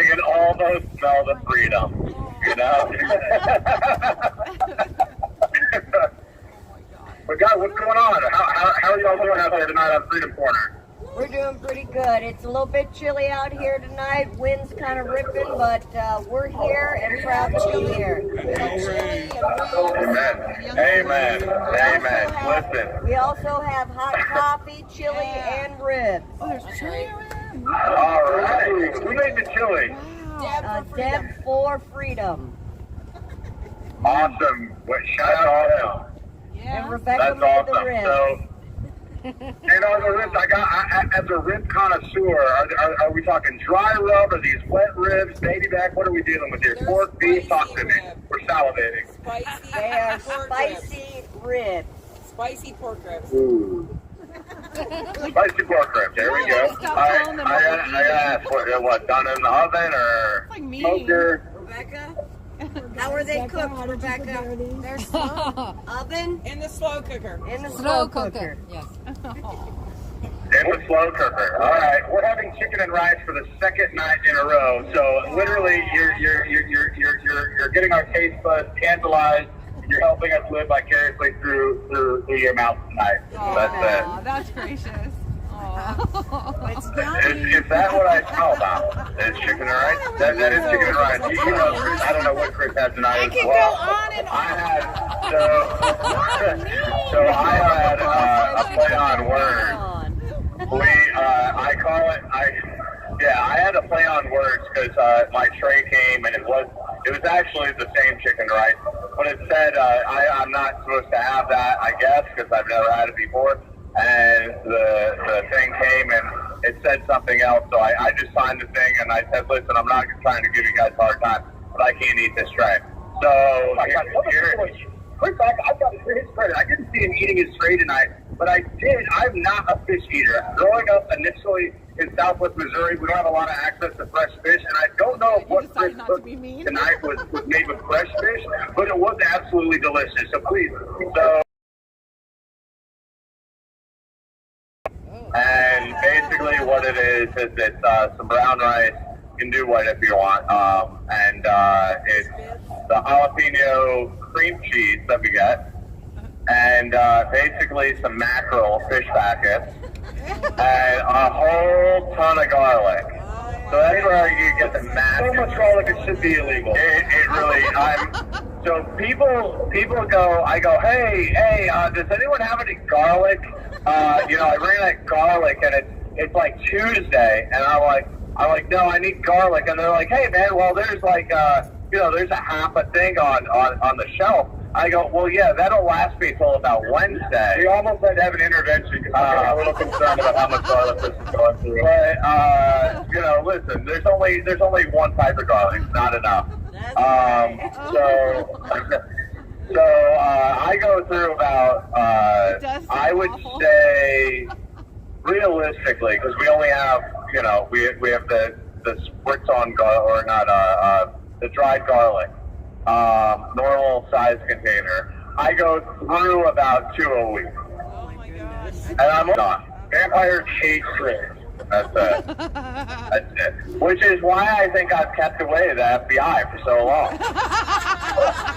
can almost smell the freedom. But guys, what's going on? How are y'all doing out there tonight on Freedom Corner? We're doing pretty good. It's a little bit chilly out here tonight. Wind's kind of ripping, but we're here and proud to be here. Amen. Listen. We also have hot coffee, chili, and ribs. All right. Who made the chili? Deb for Freedom. Awesome. Shout out to them. And Rebecca That's made the awesome. ribs. So, And are the ribs, as a rib connoisseur, are we talking dry rub? Are these wet ribs, baby back? What are we dealing with here? They're Pork, beef, talk to me. rib. We're salivating. Spicy. They are pork spicy ribs. Ribs. Spicy pork ribs. Ooh. Spicy pork ribs. There we go. I gotta ask, what, done in the oven or smoker? Rebecca, how are they cooked, Rebecca? They're slow. Oven? In the slow cooker. In the Slow cooker. Yes. In the slow cooker. All right, we're having chicken and rice for the second night in a row. So literally, you're getting our taste buds tantalized. You're helping us live vicariously through your mouth tonight. That's it. That's gracious. Is that what I smell about? It's chicken and rice? That is chicken and rice. You know, Chris, I don't know what Chris had tonight as well. I had a play on words. I had a play on words because my tray came and it was actually the same chicken and rice, but it said I'm not supposed to have that, I guess, because I've never had it before. And the thing came and it said something else, so I just signed the thing and I said, listen, I'm not trying to give you guys a hard time, but I can't eat this tray. So Chris, I've got to his credit. I didn't see him eating his tray tonight, but I did. I'm not a fish eater. Growing up initially in Southwest Missouri, we don't have a lot of access to fresh fish, and I don't know if what Chris cooked tonight was made with fresh fish, but it was absolutely delicious. So please, and basically what it is it's some brown rice. You can do white if you want, and it's the jalapeno cream cheese that we get, and basically some mackerel fish packets, and a whole ton of garlic. So that's where you get the massive. So much garlic, it should be illegal. It really. So people go. I go, hey, does anyone have any garlic? I ran out of garlic, and it's like Tuesday, and I'm like, no, I need garlic, and they're like, hey man, well there's like there's a half a thing on the shelf. I go, well yeah, that'll last me till about Wednesday. We almost had to have an intervention because I'm a little concerned about how much garlic this is going through. But listen, there's only one type of garlic, not enough. So I go through about I would say realistically, because we only have we have the spritz on garlic, or not the dried garlic, normal size container. I go through about 2 a week. Oh my gosh. And I'm done. Vampires hate shrimp. That's it. Which is why I think I've kept away the FBI for so long.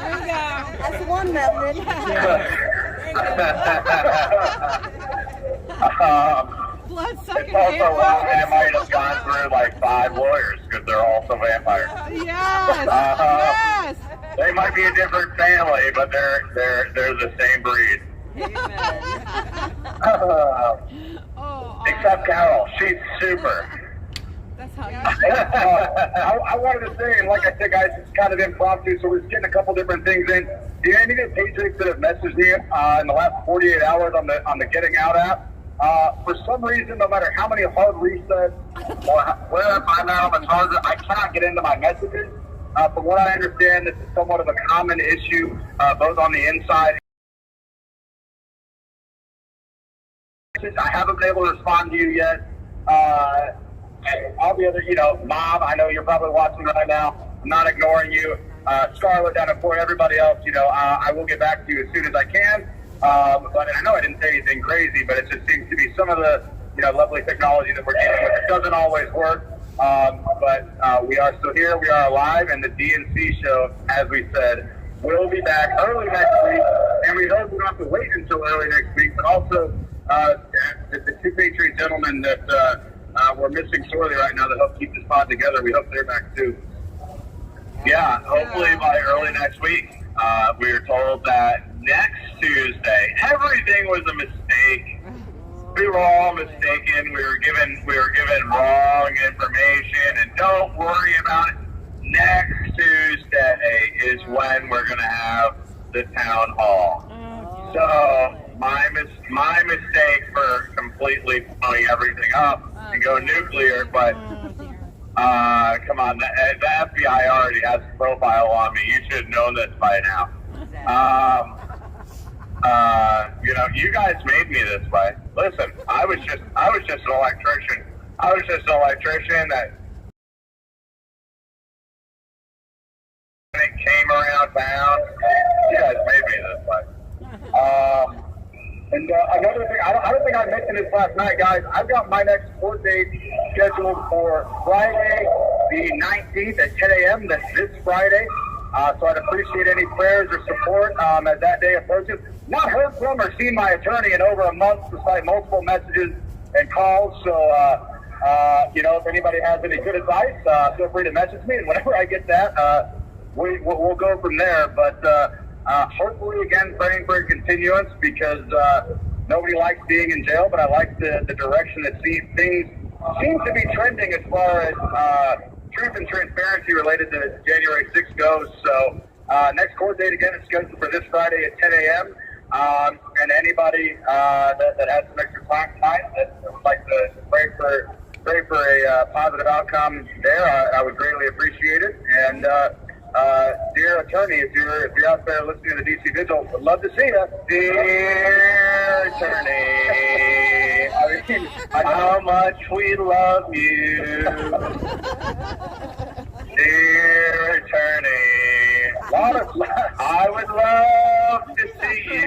There you go. That's one method. Blood-sucking It's also why I vampires. might have gone through like 5 lawyers because they're also vampires. Yes. Yes. They might be a different family, but they're the same breed. Except Carol, she's super. That's how you. I wanted to say, and like I said, guys, it's kind of impromptu, so we're just getting a couple different things in. Do you have any Patriots that have messaged me in the last 48 hours on the Getting Out app? For some reason, no matter how many hard resets or where I'm at on the charger, I cannot get into my messages. From what I understand, this is somewhat of a common issue, both on the inside. I haven't been able to respond to you yet. All the other, Mom, I know you're probably watching right now. I'm not ignoring you. Scarlett down at Fort, everybody else, I will get back to you as soon as I can. But I know I didn't say anything crazy, but it just seems to be some of the, lovely technology that we're dealing with. It doesn't always work. But we are still here. We are alive, and the DNC show, as we said, will be back early next week. And we hope we don't have to wait until early next week, but also the 2 Patriot gentlemen that we're missing sorely right now that help keep this pod together. We hope they're back too. Yeah, hopefully by early next week. We were told that next Tuesday, everything was a mistake. We were all mistaken. We were given wrong information, and don't worry about it. Next Tuesday is when we're going to have the town hall. So my mistake for completely blowing everything up to go nuclear, but come on, the FBI already has a profile on me. You should have known this by now. You guys made me this way. Listen, I was just an electrician. I was just an electrician that came around town. You guys made me this way. And another thing, I don't think I mentioned this last night, guys. I've got my next court date scheduled for Friday, the 19th at 10 a.m. That's this Friday. So I'd appreciate any prayers or support as that day approaches. Not heard from or seen my attorney in over a month, despite multiple messages and calls. So, if anybody has any good advice, feel free to message me. And whenever I get that, we'll go from there. But hopefully, again, praying for a continuance because nobody likes being in jail, but I like the direction that things seem to be trending as far as truth and transparency related to January 6th goes. So next court date, again, is scheduled for this Friday at 10 a.m. And anybody that has some extra time tonight that would like to pray for a positive outcome there, I would greatly appreciate it. And dear attorney, if you're out there listening to the DC Vigil, would love to see you. Dear attorney, how much we love you. Dear attorney, I would love to see you.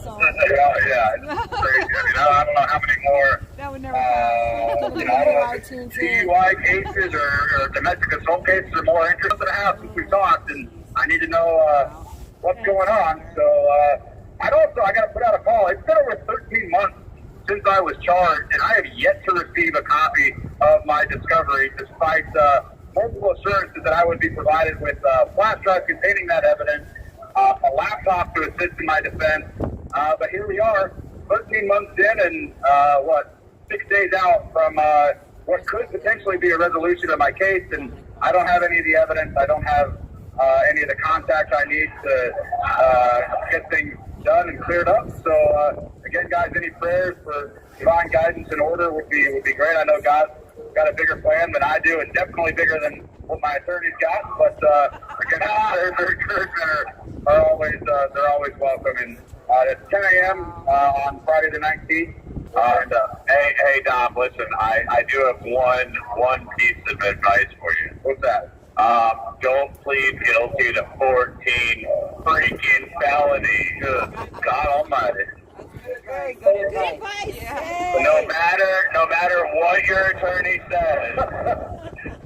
Yeah, it's crazy. I don't know how many more DUI cases or domestic assault cases are more interesting to have since we talked, and I need to know what's going on. So I got to put out a call. It's been over 13 months since I was charged, and I have yet to receive a copy of my discovery, despite multiple assurances that I would be provided with flash drive containing that evidence, a laptop to assist in my defense. But here we are, 13 months in, and 6 days out from what could potentially be a resolution of my case, and I don't have any of the evidence. I don't have any of the contacts I need to get things done and cleared up. So again, guys, any prayers for divine guidance and order would be great. I know God's got a bigger plan than I do, and definitely bigger than what my attorney's got. But again, prayers or encouragement are always they're always welcome. And it's 10 a.m. On Friday the 19th. Hey, Dom, listen, I do have one piece of advice for you. What's that? Don't plead guilty to 14 freaking felonies. God almighty. Very good advice. Yeah. No matter what your attorney says,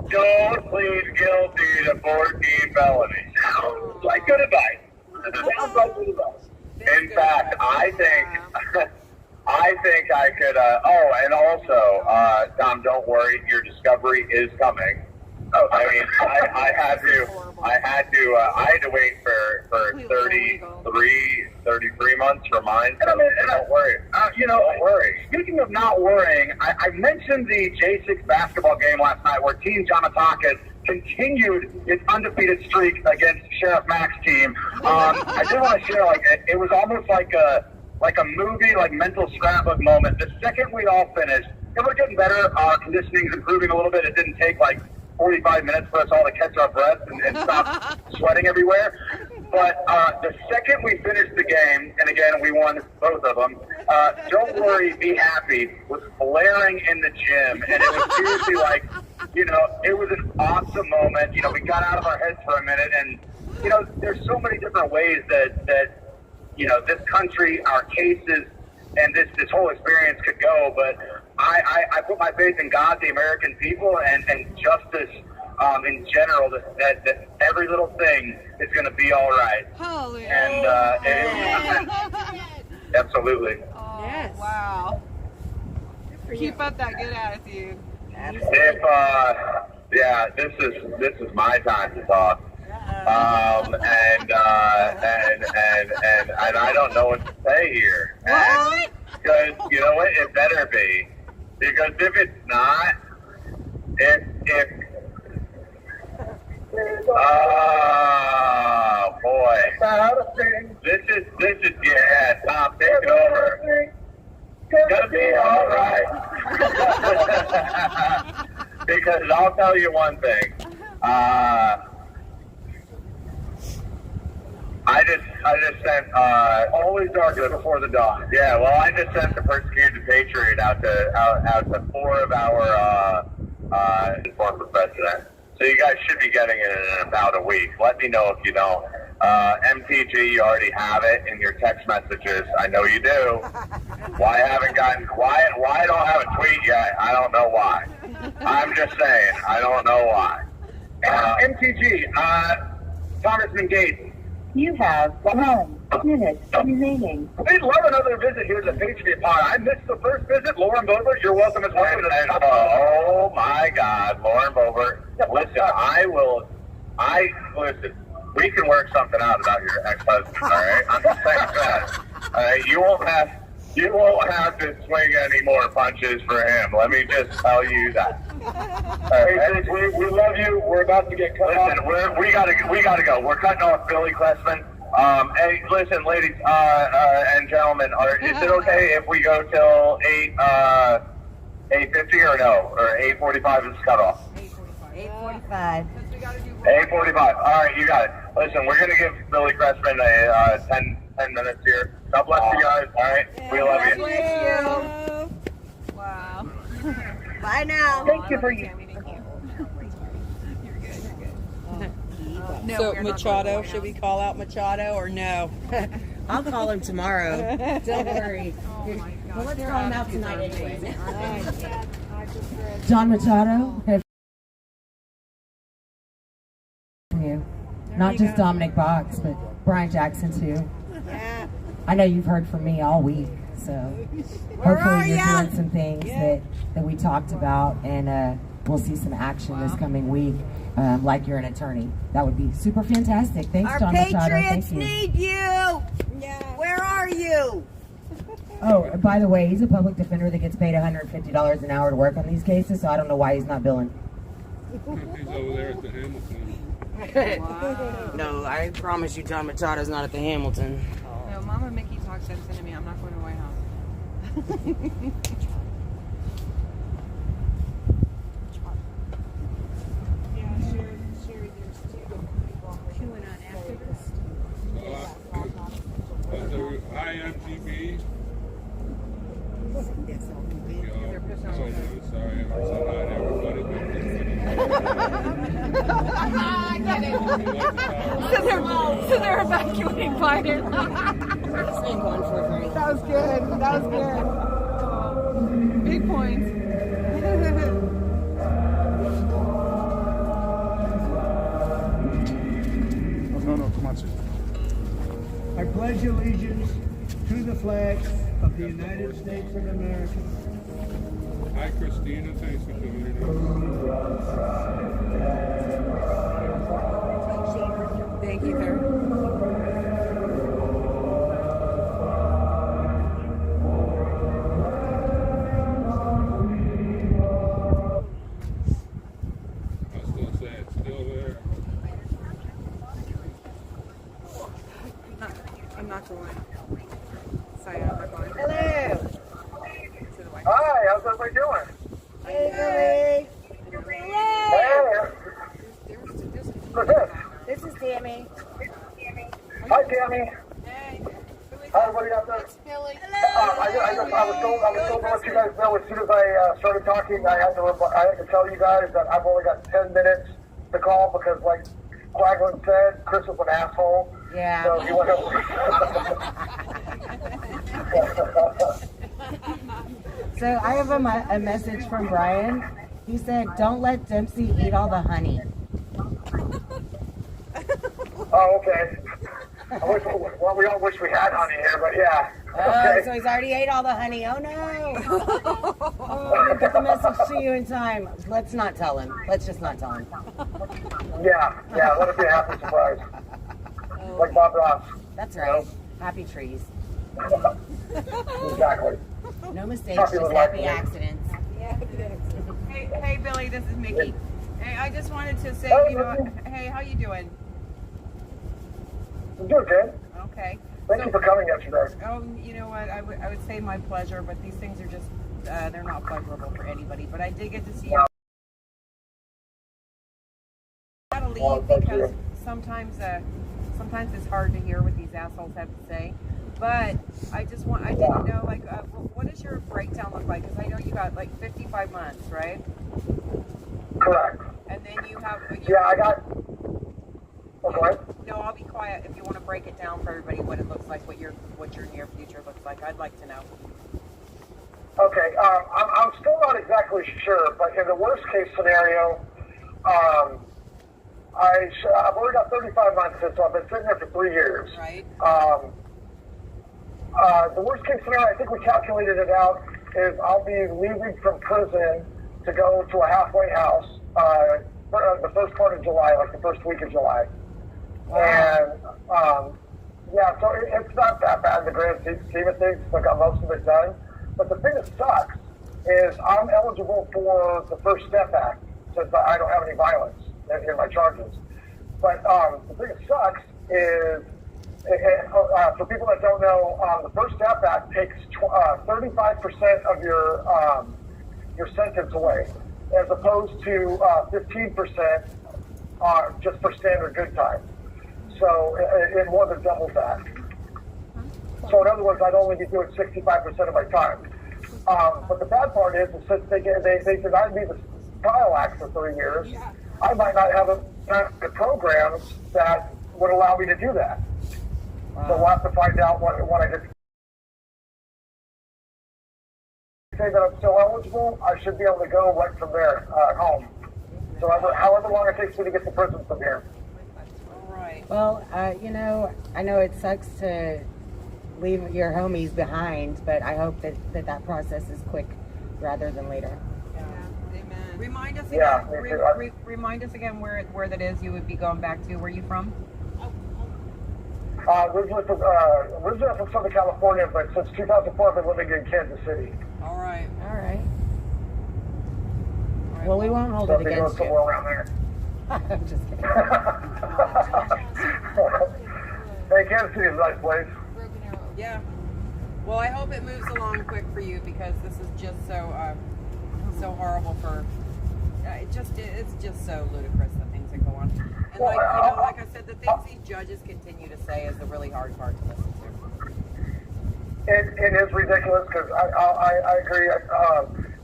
don't plead guilty to 14 felonies. Sounds like good advice. Sounds like good advice. In fact, I think I could. And also, Tom, don't worry, your discovery is coming. I mean, I had to wait for 33 months for mine. So don't worry. Don't worry. Speaking of not worrying, I mentioned the J6 basketball game last night where Team Jamataka continued its undefeated streak against Sheriff Mack's team. I did want to share, it was almost like a movie, mental scrapbook moment. The second we all finished, it was getting better. Our conditioning's improving a little bit. It didn't take 45 minutes for us all to catch our breath and stop sweating everywhere. But the second we finished the game, and again, we won both of them, Don't Worry, Be Happy was blaring in the gym. And it was seriously it was an awesome moment. We got out of our heads for a minute. And, there's so many different ways that this country, our cases, and this whole experience could go. But I put my faith in God, the American people, and justice in general, that every little thing is going to be all right. Holy and absolutely. Oh, yes. Wow. Keep up that good attitude. This is my time to talk. And I don't know what to say here. What? Because you know what, it better be. Because if it's not, oh boy, This is yeah, Tom, take it over. It's gonna be all right. Because I'll tell you one thing. I just sent always darkness before the dawn. Yeah, well, I just sent the persecuted patriot out to 4 of our former president. So you guys should be getting it in about a week. Let me know if you don't. MTG, you already have it in your text messages. I know you do. Why I don't have a tweet yet? I don't know why. I'm just saying, I don't know why. MTG, Congressman Gates. You have 1 minute remaining. We'd love another visit here to Patriot Pod. I missed the first visit. Lauren Boebert, you're welcome as well. Oh my God, Lauren Boebert. Listen, we can work something out about your ex-husband, all right? I'm just saying that. All right, you won't have to swing any more punches for him. Let me just tell you that. We love you. We're about to get cut off. Listen, we gotta go. We're cutting off Billy Klessman. Hey, listen, ladies and gentlemen, is it okay if we go till 8:50 or no? Or 8:45 is cut off? 8:45. 8:45. All right, you got it. Listen, we're gonna give Billy Klessman a 10 minutes here. God bless you guys. All right, we love you. Bless you. Wow. Bye now. Thank you for you. So Machado, should we call out Machado or no? I'll call him tomorrow. Don't worry. Oh my God. Well, let's call him out tonight anyway. John Machado. You. Not just Dominic Box, but Brian Jackson too. Yeah. I know you've heard from me all week, so hopefully you're doing some things that we talked about, and we'll see some action this coming week. Like you're an attorney. That would be super fantastic. Thanks, Our John Machado. Patriots Thank you. need you. Yeah. Where are you? Oh, by the way, he's a public defender that gets paid $150 an hour to work on these cases, so I don't know why he's not billing. He's over there at the Hamilton. Wow. No, I promise you John Machado's not at the Hamilton. No, Mama Mickey talks sense into me. I'm not going to White House. IMDb. Sorry, I'm so not everybody. I get it. So they're evacuating Biden. That was good. That was good. Big points. I pledge allegiance to the flag of the United States of America. Hi, Christina. Thanks for joining us. Thank you, sir. I still say it's still there. I'm not going. Sorry, I'm not going. Hello. Hi, how's everybody doing? Hey, Hey. Who's this? This is Tammy. Hi, Tammy. Hey. Hi, everybody out there. Billy. I was told to let you guys know as soon as I started talking, I had to tell you guys that I've only got 10 minutes to call because, like Quaglin said, Chris was an asshole. Yeah. So he went over. So I have a message from Brian. He said, "Don't let Dempsey eat all the honey." Oh, okay. We all wish we had honey here, but yeah. Okay. Oh, so he's already ate all the honey. Oh no! Oh, I didn't get the message to you in time. Let's not tell him. Let's just not tell him. Yeah, let it be a happy surprise. Like Bob Ross. That's right. Happy trees. Exactly. No mistakes, just happy accidents. Hey, Billy, this is Mickey. Hey, I just wanted to say, hey, how you doing? I'm doing good. Okay. Thank you for coming yesterday. Oh, you know what? I would say my pleasure, but these things are just, they're not pleasurable for anybody. But I did get to see you. I gotta leave because sometimes it's hard to hear what these assholes have to say. But I didn't know, like, what does your breakdown look like? Because I know you got like 55 months, right? Correct. And then you have. I got. Oh, go ahead. No, I'll be quiet if you want to break it down for everybody what it looks like, what your near future looks like. I'd like to know. Okay, I'm still not exactly sure, but in the worst case scenario, I've already got 35 months since I've been sitting there for 3 years. Right. The worst case scenario, I think we calculated it out, is I'll be leaving from prison to go to a halfway house the first part of July, like the first week of July. Wow. And so it's not that bad in the grand scheme of things. I got most of it done. But the thing that sucks is I'm eligible for the First Step Act since I don't have any violence in my charges. But the thing that sucks is, for people that don't know, the First Step Act takes 35% of your sentence away, as opposed to 15% just for standard good time. So it more than doubles that. So in other words, I'd only be doing 65% of my time. But the bad part is since they denied me the trial act for 3 years, I might not have the programs that would allow me to do that. Wow. So we'll have to find out what I get. Say that I'm still eligible, I should be able to go right from there home. So however long it takes me to get to prison from here. Well, you know, I know it sucks to leave your homies behind, but I hope that process is quick rather than later. Yeah. Amen. Remind us again. Remind us again where that is. You would be going back to. Where are you from? Originally from Southern California, but since 2004 I've been living in Kansas City. All right. Well, we won't hold it against you. Somewhere around there. I'm just kidding. Hey, Kansas City is a nice place. Yeah. Well, I hope it moves along quick for you because this is just so horrible for. It's just so ludicrous the things that go on. And like I said, the things these judges continue to say is the really hard part to listen to. It is ridiculous because I agree.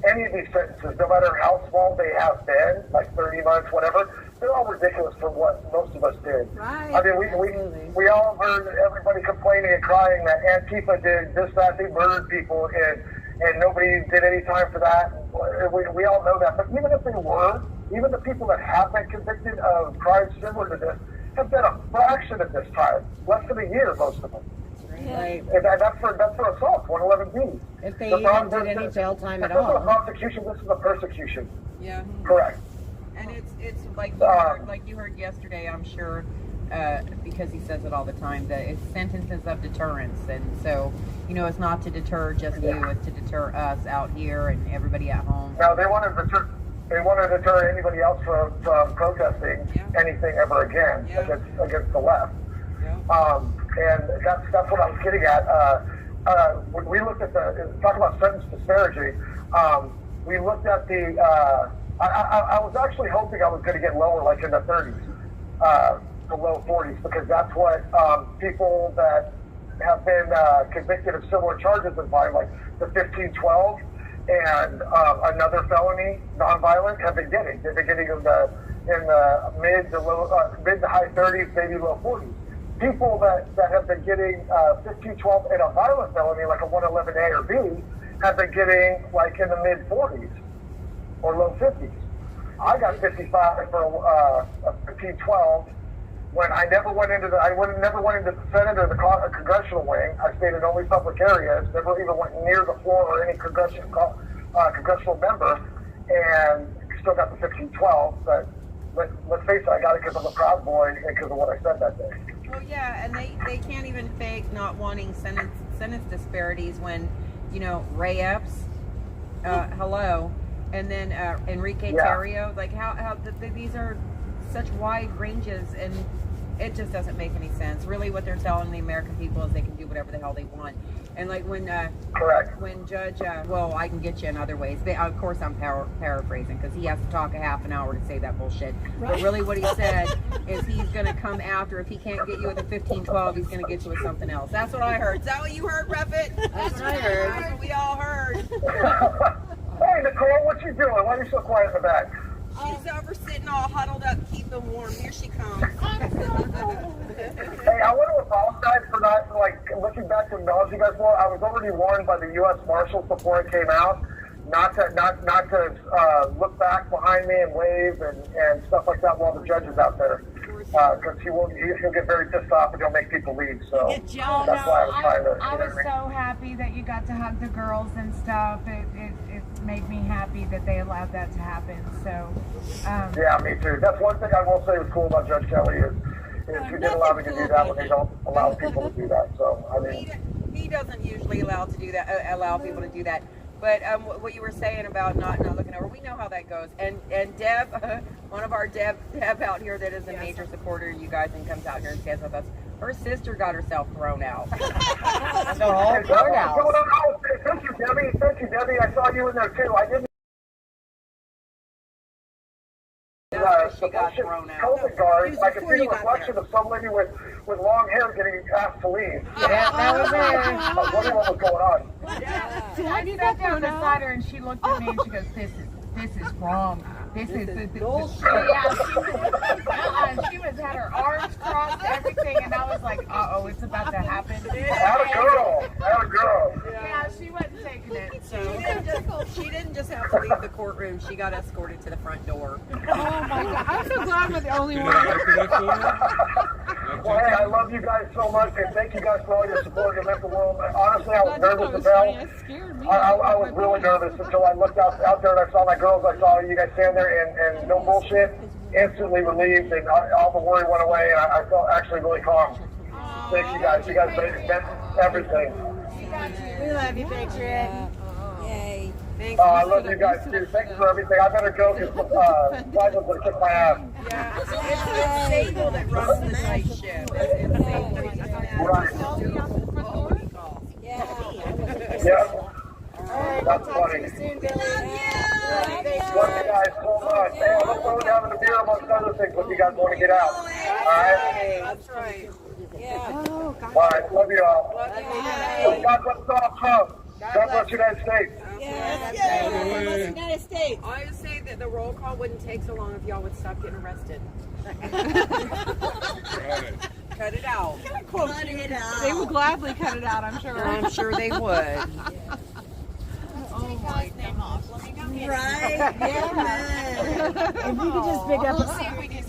Any of these sentences, no matter how small they have been, like 30 months, whatever, they're all ridiculous for what most of us did. Right. I mean, we all heard everybody complaining and crying that Antifa did this, that, they murdered people, and nobody did any time for that. We all know that. But even if they were, even the people that have been convicted of crimes similar to this have been a fraction of this time, less than a year, most of them. Right. And that's for assault, 111B. If they even did any jail time at all. This is a prosecution, this is a persecution. Yeah. Correct. And it's like you heard yesterday, I'm sure, because he says it all the time, that it's sentences of deterrence. And so, you know, it's not to deter just you, it's to deter us out here and everybody at home. Now, they want to deter anybody else from protesting anything ever again against the left. Yeah. And that's what I was getting at. When we looked at talk about sentence disparity, we looked at I was actually hoping I was going to get lower, like in the 30s, to low 40s, because that's what people that have been convicted of similar charges in fine, like the 1512 and another felony, nonviolent, have been getting. They've been getting in the mid to high 30s, maybe low 40s. People that have been getting 1512 and a violent felony, like a 111A or B, have been getting like in the mid 40s or low 50s. I got 55 for a 1512 when I never went into the Senate or the congressional wing. I stayed in only public areas, never even went near the floor or any congressional member, and still got the 1512. But let's face it, I got it because I'm a Proud Boy and because of what I said that day. Well, yeah, and they can't even fake not wanting sentence disparities when, you know, Ray Epps, hello, and then Enrique Tarrio, like how these are such wide ranges, and It just doesn't make any sense. Really, what they're telling the American people is they can do whatever the hell they want. And like when Judge, well, I can get you in other ways. Of course, I'm paraphrasing because he has to talk a half an hour to say that bullshit. Right. But really, what he said is he's going to come after. If he can't get you with a 15-12, he's going to get you with something else. That's what I heard. Is that what you heard, Refit? That's what I heard. That's what we all heard. Hey, Nicole, what you doing? Why are you so quiet in the back? She's over sitting all huddled up, keeping warm. Here she comes. Hey, I want to apologize for not, looking back to acknowledge you guys more. I was already warned by the U.S. Marshals before it came out not to look back behind me and wave and stuff like that while the judge is out there. Because he'll get very pissed off and he'll make people leave. So that's why I was trying to. I was so happy that you got to hug the girls and stuff. It made me happy that they allowed that to happen. So. Yeah, me too. That's one thing I will say was cool about Judge Kelly is he did allow me to do that when they don't allow people to do that. So I mean, he doesn't usually allow people to do that. But what you were saying about not looking over, we know how that goes. And Deb, one of our Deb out here that is a major supporter of you guys and comes out here and stands with us, her sister got herself thrown out. The whole courthouse. Thank you, Debbie. Thank you, Debbie. I saw you in there too. I didn't. She got thrown out. COVID guard, I could see the reflection of some lady with long hair getting asked to leave. Yeah, that was her. I was wondering what was going on. I sat down beside her and she looked at me and she goes, this is wrong. This is bullshit. Yeah, she had her arms crossed, everything, and I was like, uh-oh, it's about to happen. Had a girl. Yeah, she wasn't taking it. So she didn't just have to leave the courtroom. She got escorted to the front door. Oh my God! I'm so glad we're the only one. Well, hey, I love you guys so much, and thank you guys for all your support in the mental world. Honestly, I was nervous as hell. I was really nervous until I looked out there and I saw my girls. I saw you guys stand there and no bullshit, instantly relieved, and all the worry went away, and I felt actually really calm. Thank you guys. You guys meant everything. We love you, Patriot. Yay. Thanks. I love you guys too. Thanks for everything. I better go because Simon's going to kick my ass. Yeah, it's Sable that runs the night shift. It's Sable. Right. Yeah. Yeah. That's funny. Love you. Love you guys so much. Hey, I look forward to having a beer amongst other things if you guys want to get out. All right? That's right. Yeah. All right. Love you all. God bless Donald Trump. God bless the United States. God bless the United States. I would say that the roll call wouldn't take so long if y'all would stop getting arrested. Cut it out. Cut it out. They would gladly cut it out, I'm sure. I'm sure they would. Oh my God. Right? Yeah. If we could just pick up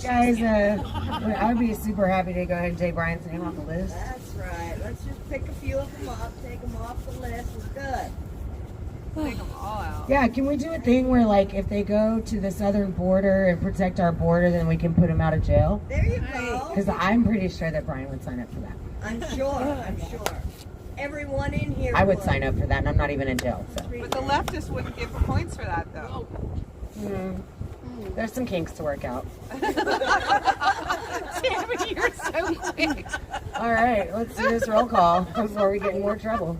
guys, I would be super happy to go ahead and take Brian's name off the list. That's right. Let's just pick a few of them up, take them off the list. We're good. Take them all out. Yeah, can we do a thing where, like, if they go to the southern border and protect our border, then we can put them out of jail? There you go. Because I'm pretty sure that Brian would sign up for that. I'm sure. Everyone in here I would sign up for that, and I'm not even in jail. So. But the leftists wouldn't give points for that, though. There's some kinks to work out. Tammy, you're so quick. All right, let's do this roll call before we get in more trouble.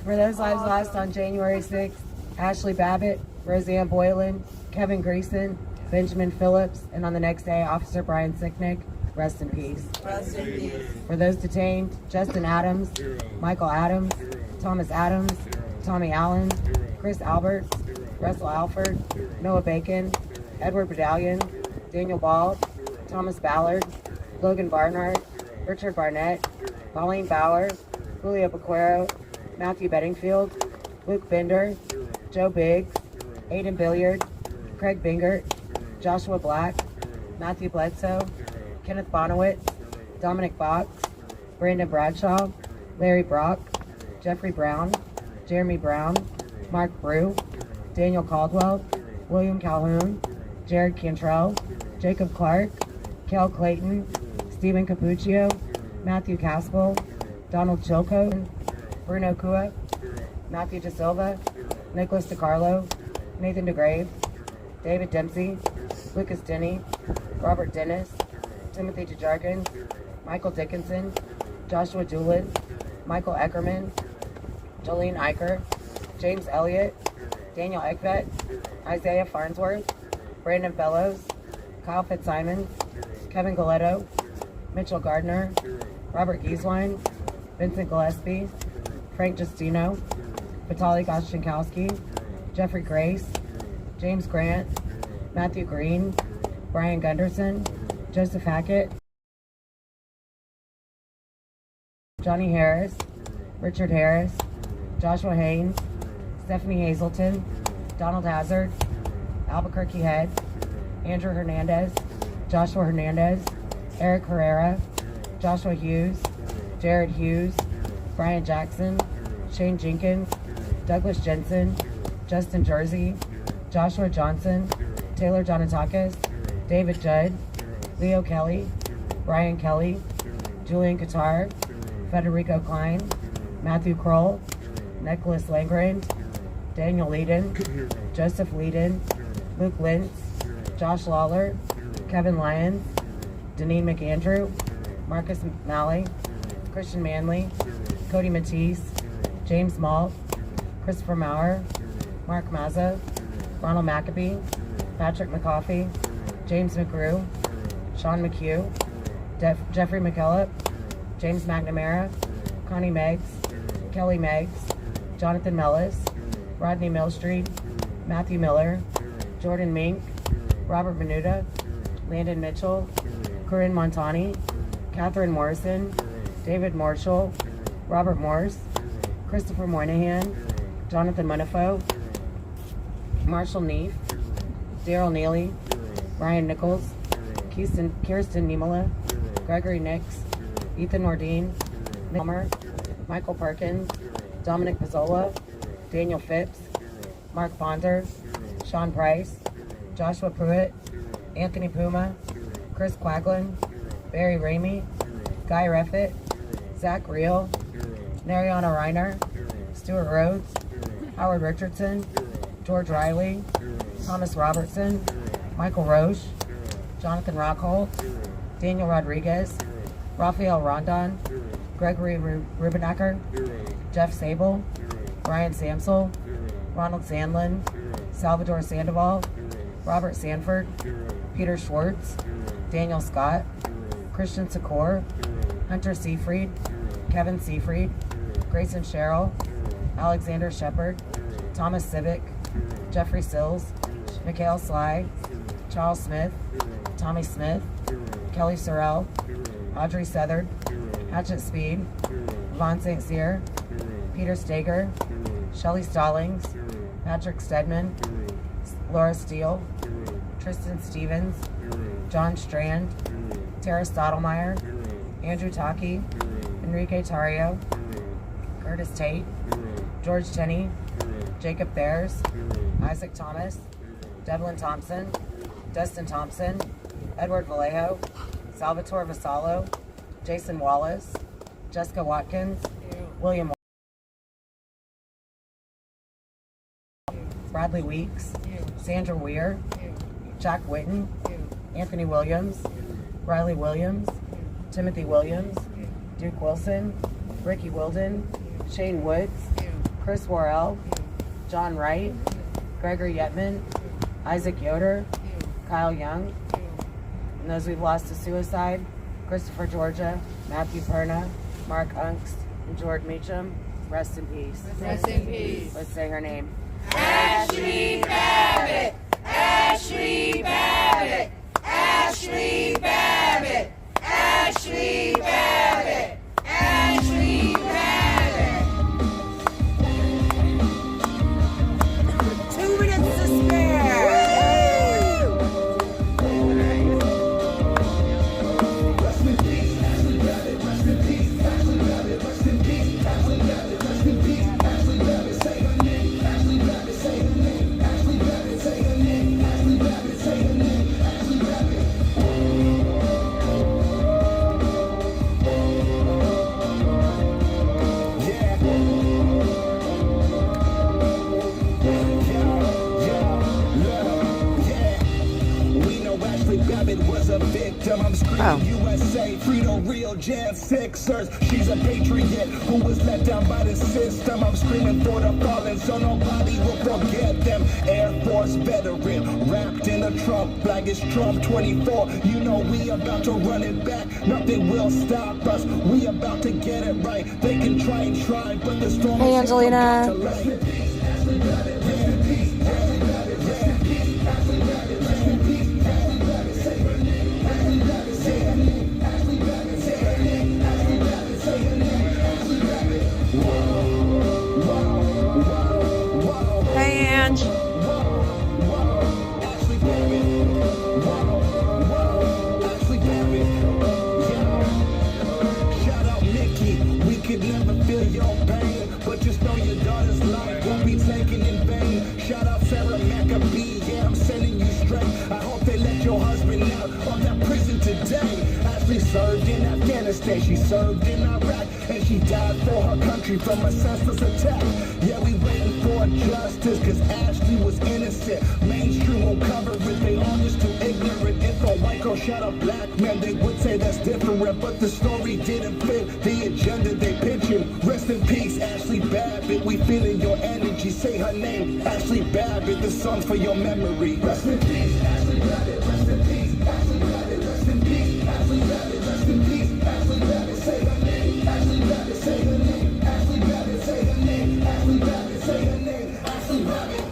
For those lives lost on January 6th, Ashley Babbitt, Roseanne Boylan, Kevin Greason, Benjamin Phillips, and on the next day, Officer Brian Sicknick, rest in peace. Rest in peace. For those detained, Justin Adams, Michael Adams, Thomas Adams, Tommy Allen, Chris Albert, Russell Alford, Noah Bacon, Edward Badalion, Daniel Ball, Thomas Ballard, Logan Barnard, Richard Barnett, Pauline Bauer, Julio Bequero, Matthew Bedingfield, Luke Bender, Joe Biggs, Aiden Billiard, Craig Bingert, Joshua Black, Matthew Bledsoe, Kenneth Bonowitz, Dominic Box, Brandon Bradshaw, Larry Brock, Jeffrey Brown, Jeremy Brown, Mark Brew, Daniel Caldwell, William Calhoun, Jared Cantrell, Jacob Clark, Kel Clayton, Stephen Capuccio, Matthew Caspel, Donald Chilcote, Bruno Kua, Matthew De Silva, Nicholas DiCarlo, Nathan DeGrave, David Dempsey, Lucas Denny, Robert Dennis, Timothy DeJargin, Michael Dickinson, Joshua Doolin, Michael Eckerman, Jolene Eicher, James Elliott, Daniel Eckvet, Isaiah Farnsworth, Brandon Fellows, Kyle Fitzsimons, Kevin Galetto, Mitchell Gardner, Robert Gieswein, Vincent Gillespie, Frank Justino, Vitaly Gostinkowski, Jeffrey Grace, James Grant, Matthew Green, Brian Gunderson, Joseph Hackett, Johnny Harris, Richard Harris, Joshua Haynes, Stephanie Hazelton, Donald Hazard, Albuquerque Head, Andrew Hernandez, Joshua Hernandez, Eric Herrera, Joshua Hughes, Jared Hughes, Brian Jackson, Shane Jenkins, Douglas Jensen, Justin Jersey, Joshua Johnson, Taylor Donatakis, David Judd, Leo Kelly, Brian Kelly, Julian Qatar, Federico Klein, Matthew Kroll, Nicholas Langrand, Daniel Leeden, Joseph Leeden, Luke Lintz, Josh Lawler, Kevin Lyons, Deneen McAndrew, Marcus Malley, Christian Manley, Cody Matisse, James Malt, Christopher Maurer, Mark Mazza, Ronald McAbee, Patrick McCoffey, James McGrew, Sean McHugh, Jeffrey McKillop, James McNamara, Connie Meggs, Kelly Meggs, Jonathan Mellis, Rodney Millstreet, Matthew Miller, Jordan Mink, Robert Menuda, Landon Mitchell, Corinne Montani, Catherine Morrison, David Marshall, Robert Morse, Christopher Moynihan, Jonathan Munifo, Marshall Neef, Daryl Neely, Ryan Nichols, Kirsten Niemela, Gregory Nix, Ethan Nordine, Nick Palmer, Michael Perkins, Dominic Pizzola, Daniel Phipps, Mark Bonder, Sean Price, Joshua Pruitt, Anthony Puma, Chris Quaglin, Barry Ramey, Guy Reffitt, Zach Reel, Nariana Reiner, Stuart Rhodes, Howard Richardson, George Riley, Thomas Robertson, Michael Roche, Jonathan Rockhold, Daniel Rodriguez, Raphael Rondon, Gregory Rubenacker, Jeff Sable, Brian Samsel, Ronald Sandlin, Salvador Sandoval, Robert Sanford, Peter Schwartz, Daniel Scott, Christian Secor, Hunter Seafried, Kevin Seafried, Grayson Sherrill, Alexander Shepard, Thomas Civic, Jeffrey Sills, Mikhail Sly, Charles Smith, Tommy Smith, Kelly Sorrell, Audrey Southard, Hatchet Speed, Vaughn St. Cyr, Peter Stager, Shelley Stallings, Patrick Stedman, Laura Steele, Tristan Stevens, John Strand, Tara Stottlemyre, Andrew Taki, Enrique Tario, Curtis Tate, George Tenney, Jacob Bears, Isaac Thomas, Devlin Thompson, Dustin Thompson, Edward Vallejo, Salvatore Vassallo, Jason Wallace, Jessica Watkins, William Bradley Weeks, Sandra Weir, Jack Witten, Anthony Williams, Riley Williams, Timothy Williams, Duke Wilson, Ricky Wilden, Shane Woods, Chris Worrell, John Wright, Gregory Yetman, Isaac Yoder, Kyle Young, and those we've lost to suicide, Christopher Georgia, Matthew Perna, Mark Unks, and George Meacham. Rest in peace. Rest in peace. Let's say her name. Ashley Babbitt! Ashley Babbitt! Ashley Babbitt! Ashley Babbitt! Ashley Babbitt! 2 minutes to spare! Ashley Babbitt! a victim. I'm screaming USA, free the real Jan Sixers. She's a patriot who was let down by the system. I'm screaming for the fallen so nobody will forget them. Air Force veteran, wrapped in a Trump flag. It's Trump 24. You know we about to run it back. Nothing will stop us. We about to get it right. They can try and try, but the storm Hey, Angelina. Hey, Ange. Could never feel your pain, but just know your daughter's life won't be taken in vain. Shout out Sarah Maccabee, yeah, I'm sending you straight. I hope they let your husband out of that prison today. Ashley served in Afghanistan, she served in Iraq, and she died for her country from a senseless attack. Yeah, we waiting for justice, cause Ashley was innocent. Mainstream won't cover it, they all just too ignorant. If a white girl shot a black man, they would say that's different, but the story didn't fit the agenda they pitching. Rest in peace, Ashley Babbitt. We feeling your energy. Say her name, Ashley Babbitt. The song's for your memory. Rest in peace, Ashley Babbitt. Rest in peace, Ashley Babbitt. Rest in peace, Ashley Babbitt. Rest in peace, Ashley Babbitt. Say her name, Ashley Babbitt. Say her name, Ashley Babbitt. Say her name, Ashley Babbitt. Say her name, Ashley Babbitt.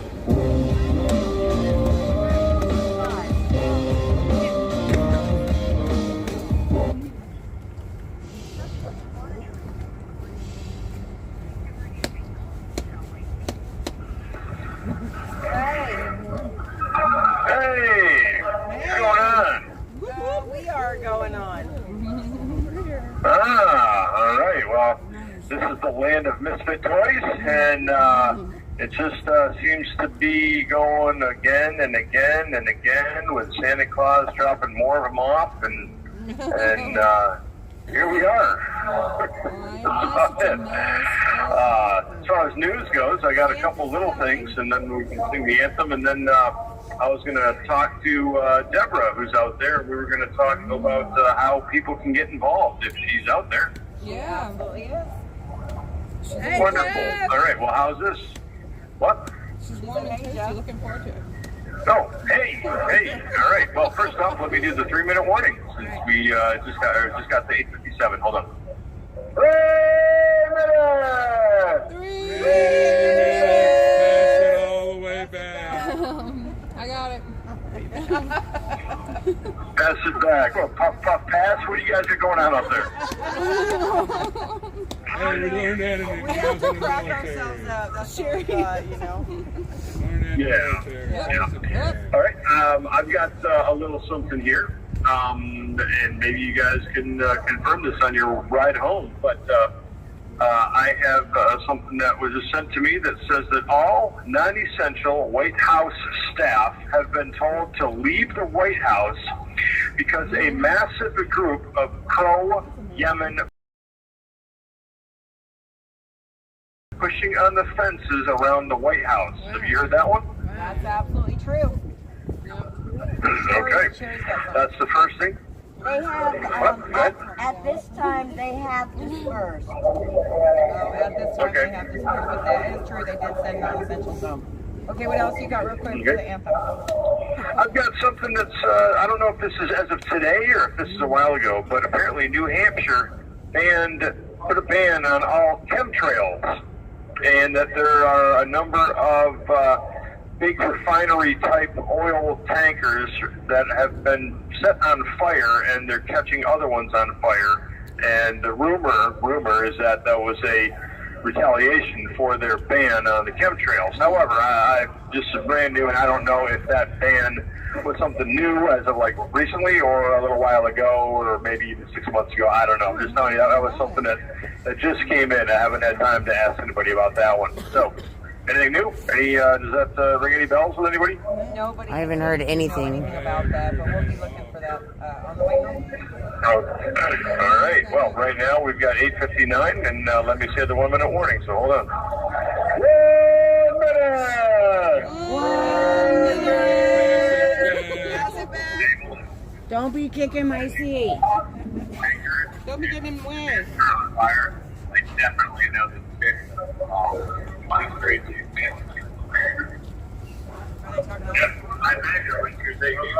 Hey, what's going on? We are going on. All right. Well, this is the land of misfit toys, and it just seems to be going again and again and again with Santa Claus dropping more of them off, and here we are. That's about it. As far as news goes, I got a couple little things, and then we can sing the anthem, and then I was going to talk to Deborah, who's out there. We were going to talk about how people can get involved if she's out there. Yeah, Hey, wonderful. Deb. All right, well, how's this? What? She's warm and toasty. Looking forward to it. Oh, hey. All right. Well, first off, let me do the 3-minute warning since we just got to 8:57. Hold on. 3 minutes. 3 minutes. Pass it all the way back. I got it. Pass it back. Oh, puff, pass. What do you guys got going on up there? Hey, we learned that in the We have to crack ourselves up. That's sure. You know. Yeah. All right. I've got a little something here, and maybe you guys can confirm this on your ride home. But I have something that was just sent to me that says that all non-essential White House staff have been told to leave the White House because a massive group of pro-Yemen pushing on the fences around the White House. Have you heard that one? That's absolutely true. Okay. That's the first thing. They have, at this time, they have dispersed. Oh, at this time Okay. they have this, but that is true. They did send non-essentials home. Okay, what else you got real quick for the anthem? I've got something that's, I don't know if this is as of today or if this is a while ago, but apparently New Hampshire put a ban on all chemtrails, and that there are a number of big refinery-type oil tankers that have been set on fire, and they're catching other ones on fire. And the rumor is that was a retaliation for their ban on the chemtrails. However, this is brand new, and I don't know if that ban was something new as of like recently or a little while ago or maybe even 6 months ago. I don't know. Just knowing that was something that just came in. I haven't had time to ask anybody about that one. So, anything new? Does that ring any bells with anybody? Nobody. I haven't heard anything. About that, but we'll be looking for that on the way home. Okay. All right. Well, right now we've got 8:59, and let me say the 1-minute warning. So hold on. 1 minute. 1 minute. Pass it back. Don't be kicking my seat. Don't be getting in the way. I definitely know the spirit of my crazy family. I imagine what you're thinking.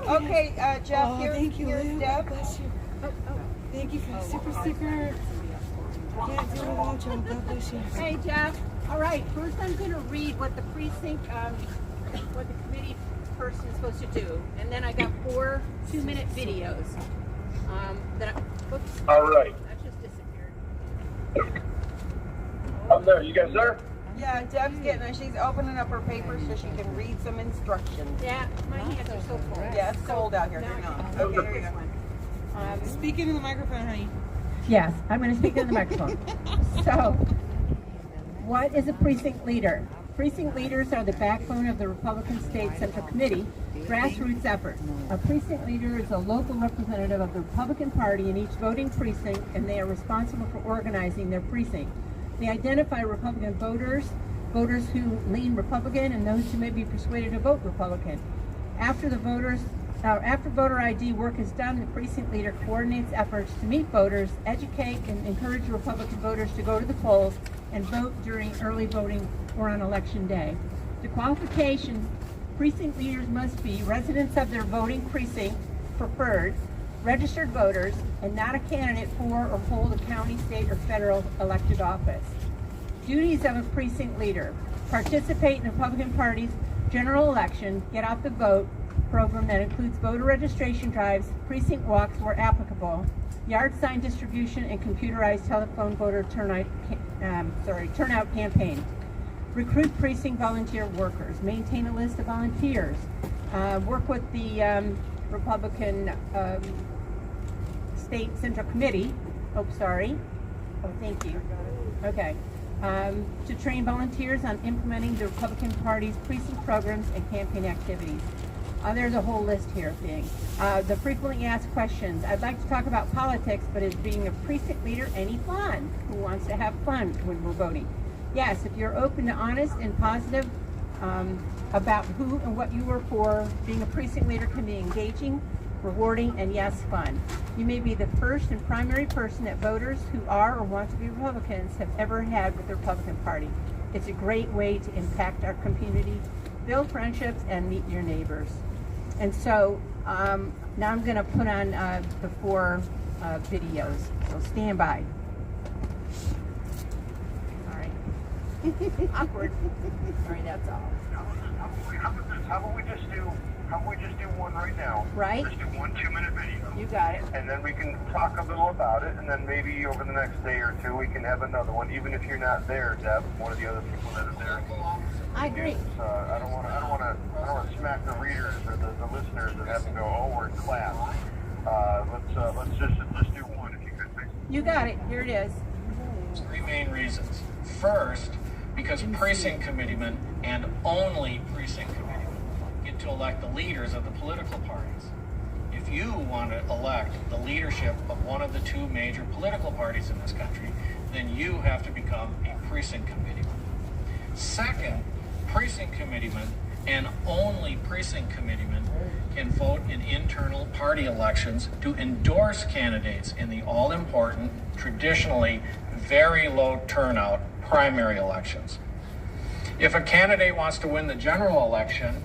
Okay, Jeff, here's Deb. Bless you. Thank you for the super sticker. Can't do it without you. God bless you. Hey, Jeff. All right, first I'm going to read what the precinct, what the committee person is supposed to do. And then I got 4 2-minute videos. Oops. All right. That just disappeared. I'm there. You guys there? Yeah, Deb's getting her. She's opening up her paper so she can read some instructions. Yeah, my hands are so cold. Yeah, it's cold out here. Hang on. Okay, here you go. Speak into the microphone, honey. Yes, I'm going to speak into the microphone. So, what is a precinct leader? Precinct leaders are the backbone of the Republican State Central Committee grassroots effort. A precinct leader is a local representative of the Republican Party in each voting precinct, and they are responsible for organizing their precinct. They identify Republican voters, voters who lean Republican, and those who may be persuaded to vote Republican. After voter ID work is done, the precinct leader coordinates efforts to meet voters, educate, and encourage Republican voters to go to the polls and vote during early voting or on election day. The qualification: precinct leaders must be residents of their voting precinct, preferred, registered voters, and not a candidate for or hold a county, state, or federal elected office. Duties of a precinct leader: participate in the Republican Party's general election, get out the vote program that includes voter registration drives, precinct walks where applicable, yard sign distribution, and computerized telephone voter turnout campaign. Recruit precinct volunteer workers, maintain a list of volunteers, work with the Republican State Central Committee. Thank you. Okay. To train volunteers on implementing the Republican Party's precinct programs and campaign activities. There's a whole list here of things. The frequently asked questions. I'd like to talk about politics, but as being a precinct leader, any fun? Who wants to have fun when we're voting? Yes, if you're open to honest and positive about who and what you were for, being a precinct leader can be engaging, rewarding, and yes, fun. You may be the first and primary person that voters who are or want to be Republicans have ever had with the Republican Party. It's a great way to impact our community build friendships, and meet your neighbors. And so now I'm going to put on the 4 videos. So stand by. All right. Awkward. All right, that's all. How about we just do one right now? Right. Just do 1 2-minute video. You got it. And then we can talk a little about it, and then maybe over the next day or 2 we can have another one. Even if you're not there, Deb, one of the other people that are there. I agree. I don't want to smack the readers or the listeners that have to go, oh, we're in class. Let's just do one if you could. Please. You got it. Here it is. 3 main reasons. First, because precinct committeemen and only precinct committeemen get to elect the leaders of the political parties. If you want to elect the leadership of one of the 2 major political parties in this country, then you have to become a precinct committeeman. Second, precinct committeemen and only precinct committeemen can vote in internal party elections to endorse candidates in the all-important, traditionally very low turnout primary elections. If a candidate wants to win the general election,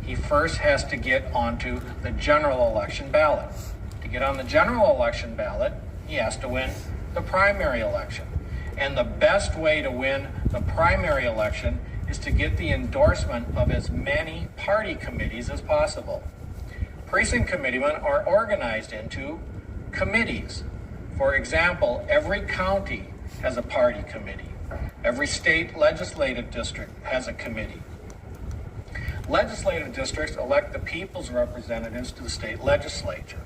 he first has to get onto the general election ballot. To get on the general election ballot, he has to win the primary election. And the best way to win the primary election is to get the endorsement of as many party committees as possible. Precinct committeemen are organized into committees. For example, every county has a party committee. Every state legislative district has a committee. Legislative districts elect the people's representatives to the state legislature.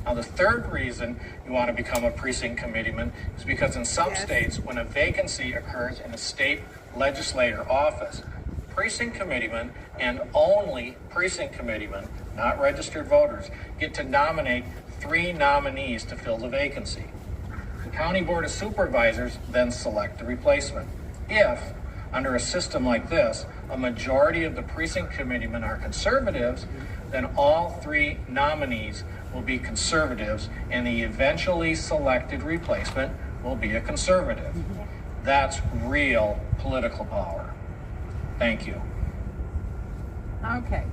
Now, the third reason you want to become a precinct committeeman is because in some states, when a vacancy occurs in a state legislator office, precinct committeemen and only precinct committeemen, not registered voters, get to nominate 3 nominees to fill the vacancy. The County Board of Supervisors then select the replacement. If, under a system like this, a majority of the precinct committeemen are conservatives, then all 3 nominees will be conservatives and the eventually selected replacement will be a conservative. That's real political power. Thank you. Okay.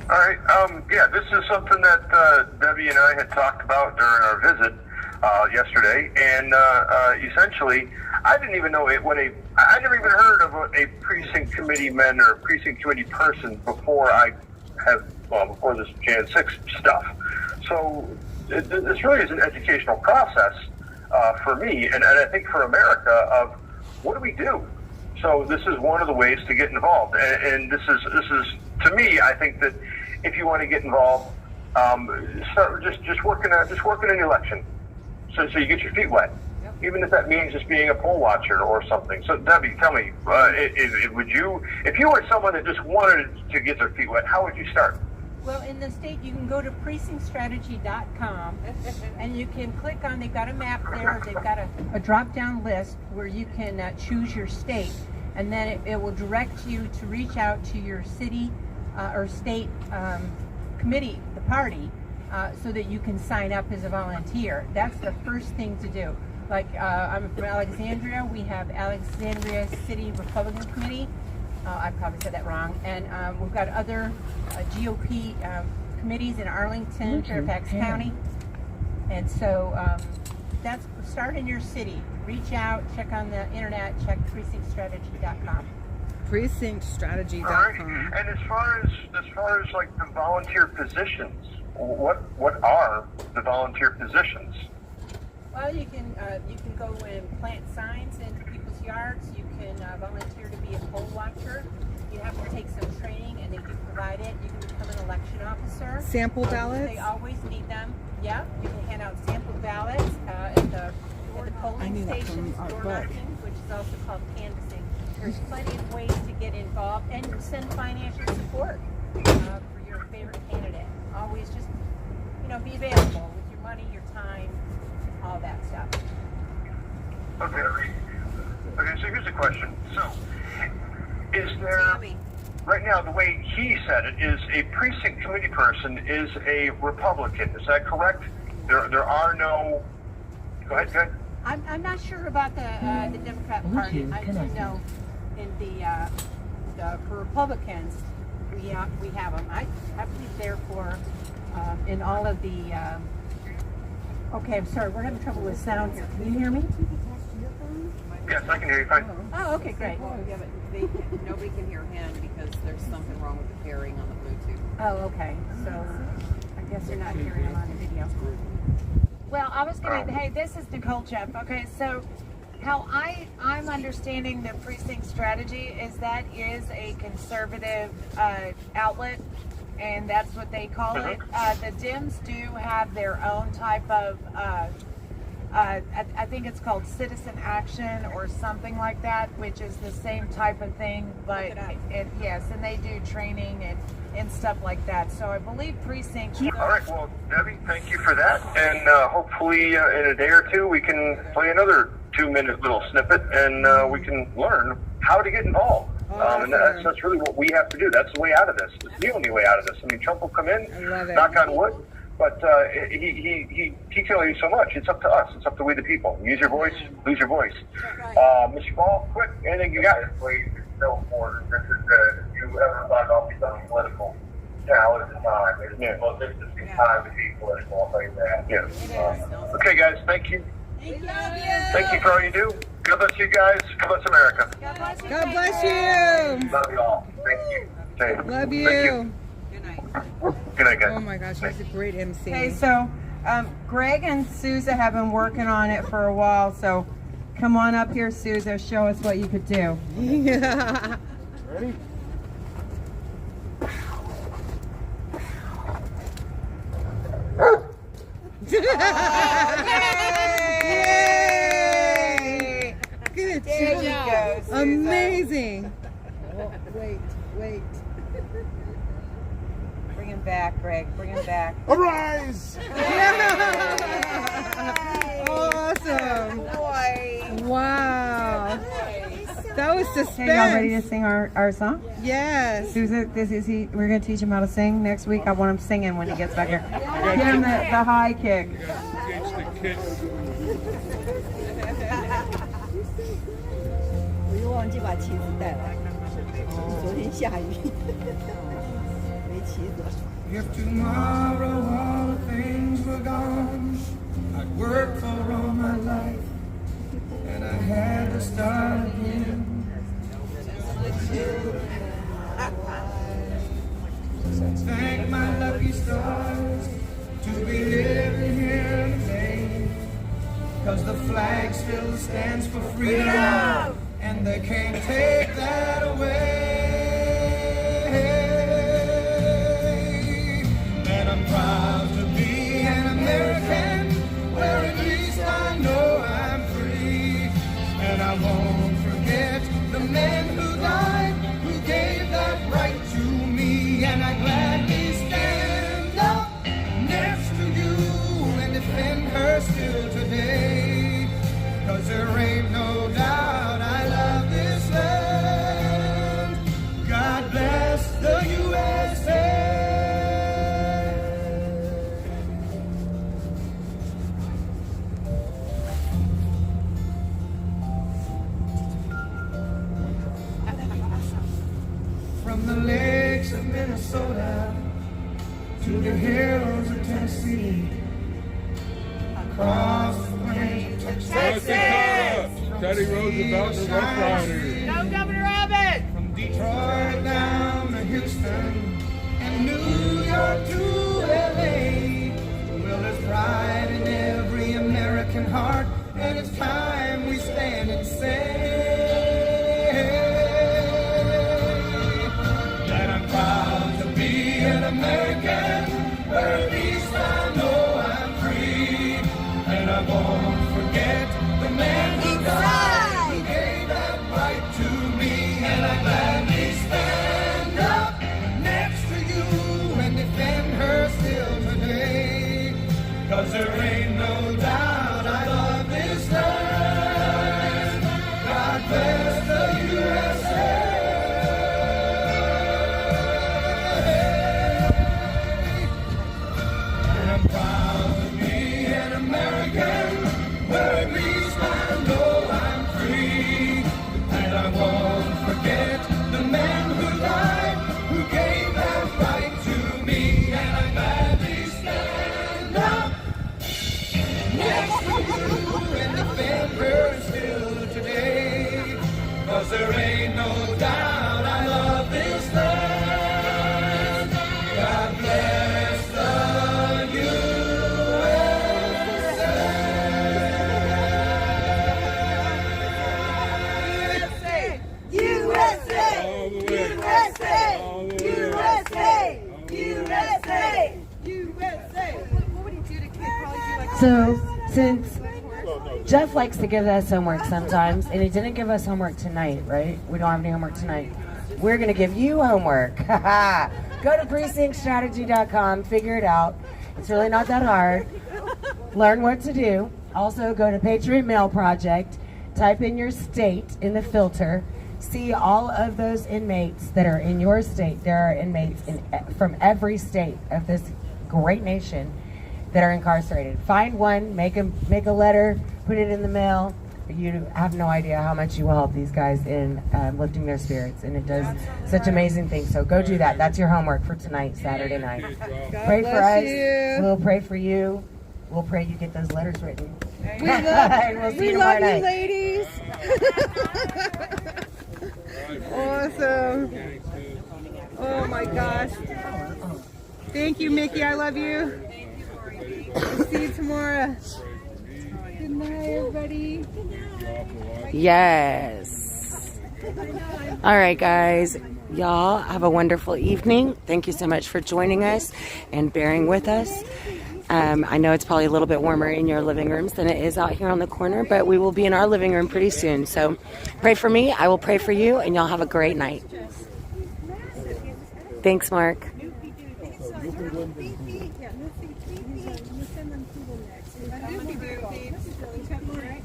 All right. Yeah, this is something that Debbie and I had talked about during our visit yesterday, and essentially, I didn't even know it when I never even heard of a precinct committee man or a precinct committee person before before this Jan 6 stuff. So this really is an educational process for me, and I think for America, of what do we do? So this is one of the ways to get involved, and this is to me, I think that if you want to get involved, start just working an election, so you get your feet wet. Even if that means just being a poll watcher or something. So Debbie, tell me, if you were someone that just wanted to get their feet wet, how would you start? Well, in the state, you can go to precinctstrategy.com and you can click on, they've got a map there, they've got a drop-down list where you can choose your state, and then it will direct you to reach out to your city or state committee, the party, so that you can sign up as a volunteer. That's the first thing to do. Like, I'm from Alexandria. We have Alexandria City Republican Committee. I probably said that wrong. And we've got other GOP committees in Arlington, Fairfax County. And so that's start in your city. Reach out, check on the internet, check precinctstrategy.com. Precinctstrategy.com. Right. And as far as like the volunteer positions, what are the volunteer positions? Well, you can go and plant signs in people's yards. You can volunteer to be a poll watcher. You have to take some training, and they do provide it. You can become an election officer. Sample ballots? They always need them. Yeah, you can hand out sample ballots at the polling stations, door knocking, which is also called canvassing. There's plenty of ways to get involved and send financial support for your favorite candidate. Always just, be available with your money, your time, all that stuff. Okay, so here's a question. So, is there, right now, the way he said it, is a precinct committee person is a Republican. Is that correct? There are no, go ahead. I'm not sure about the Democrat Party. I do know in the for Republicans, we have them. I have to be there for in all of the. Okay, I'm sorry. We're having trouble with sound. Can you hear me? Yes, I can hear you fine. Oh, okay, great. Yeah, but nobody can hear him because there's something wrong with the pairing on the Bluetooth. Oh, okay. So I guess you're not hearing him on the video. Well, I was going to, hey, this is Nicole Jeff. Okay, so how I'm understanding the precinct strategy is that is a conservative outlet, and that's what they call it. The Dems do have their own type of, I think it's called citizen action or something like that, which is the same type of thing, but yes, and they do training and stuff like that. So I believe precincts. All right, well, Debbie, thank you for that, and hopefully in a day or two we can play another 2-minute little snippet, and we can learn how to get involved. And that's really what we have to do. That's the way out of this. It's the only way out of this. I mean, Trump will come in, knock on wood, but he can only do so much. It's up to us. It's up to we the people. Use your voice, lose your voice. Mr. Ball, quick, anything you got? Please, no more. This is you ever thought about becoming political? Now is the time. It's the most interesting time to be political. I'll tell you that. Yeah. Okay, guys, thank you. We love you. Thank you for all you do. God bless you guys. God bless America. God bless you. Love you all. Thank you. Same. Love you. Thank you. Good night, guys. Oh my gosh, he's a great MC. Okay, so Greg and Sousa have been working on it for a while, so come on up here, Sousa. Show us what you could do. Yeah. Ready? Yay! Good There you go, Sousa. Amazing. Oh, wait. Bring him back, Greg. Bring him back. Arise! Awesome. Boy. Wow. That was suspense. Okay, y'all ready to sing our song? Yes. Sousa, we're going to teach him how to sing next week. I want him singing when he gets back here. Get him the high kick. Change the kick. 我又忘记把旗子带来，昨天下雨，没旗子。 If tomorrow all the things were gone, I'd work for all my life, and I had to start again. Thank my lucky stars to be living here today, 'cause the flag still stands for freedom, and they can't take that away. And I'm proud to be an American, where at least I know I'm free. And I won't forget the men who died, who gave that right to me. And I gladly stand up next to you and defend her still today. 'Cause there ain't no doubt I love this land. God bless the USA. From the lakes of Minnesota to the hills of Tennessee, across the plains of Texas! Teddy Roosevelt, the Rough Riders. Go, Governor Abbott! From Detroit down to Houston and New York to LA. Well, there's pride in every American heart, and it's time we stand and say that I'm proud to be an American, where at least I know I'm free. And I won't forget the man who died, who gave that right to me. And I gladly stand up next to you and defend her still today. 'Cause there ain't no doubt I love this land. God bless the USA. And I'm proud to be an American, where at least I know USA! USA! What would he do to kids? Probably do like So, since Jeff likes to give us homework sometimes, and he didn't give us homework tonight, right? We don't have any homework tonight. We're going to give you homework. Go to precinctstrategy.com, figure it out. It's really not that hard. Learn what to do. Also, go to Patriot Mail Project, type in your state in the filter, see all of those inmates that are in your state. There are inmates from every state of this great nation that are incarcerated. Find one, make a letter, put it in the mail. You have no idea how much you will help these guys in lifting their spirits, and it does such amazing things. So go do that. That's your homework for tonight, Saturday night. Pray for us. We'll pray for you. We'll pray you get those letters written. We love, we'll love you, ladies. Awesome. Oh my gosh. Thank you, Mickey. I love you. See you tomorrow. Good night, everybody. Yes. All right, guys. Y'all have a wonderful evening. Thank you so much for joining us and bearing with us. I know it's probably a little bit warmer in your living rooms than it is out here on the corner, but we will be in our living room pretty soon. So pray for me. I will pray for you, and y'all have a great night. Thanks, Mark.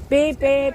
Beep, beep.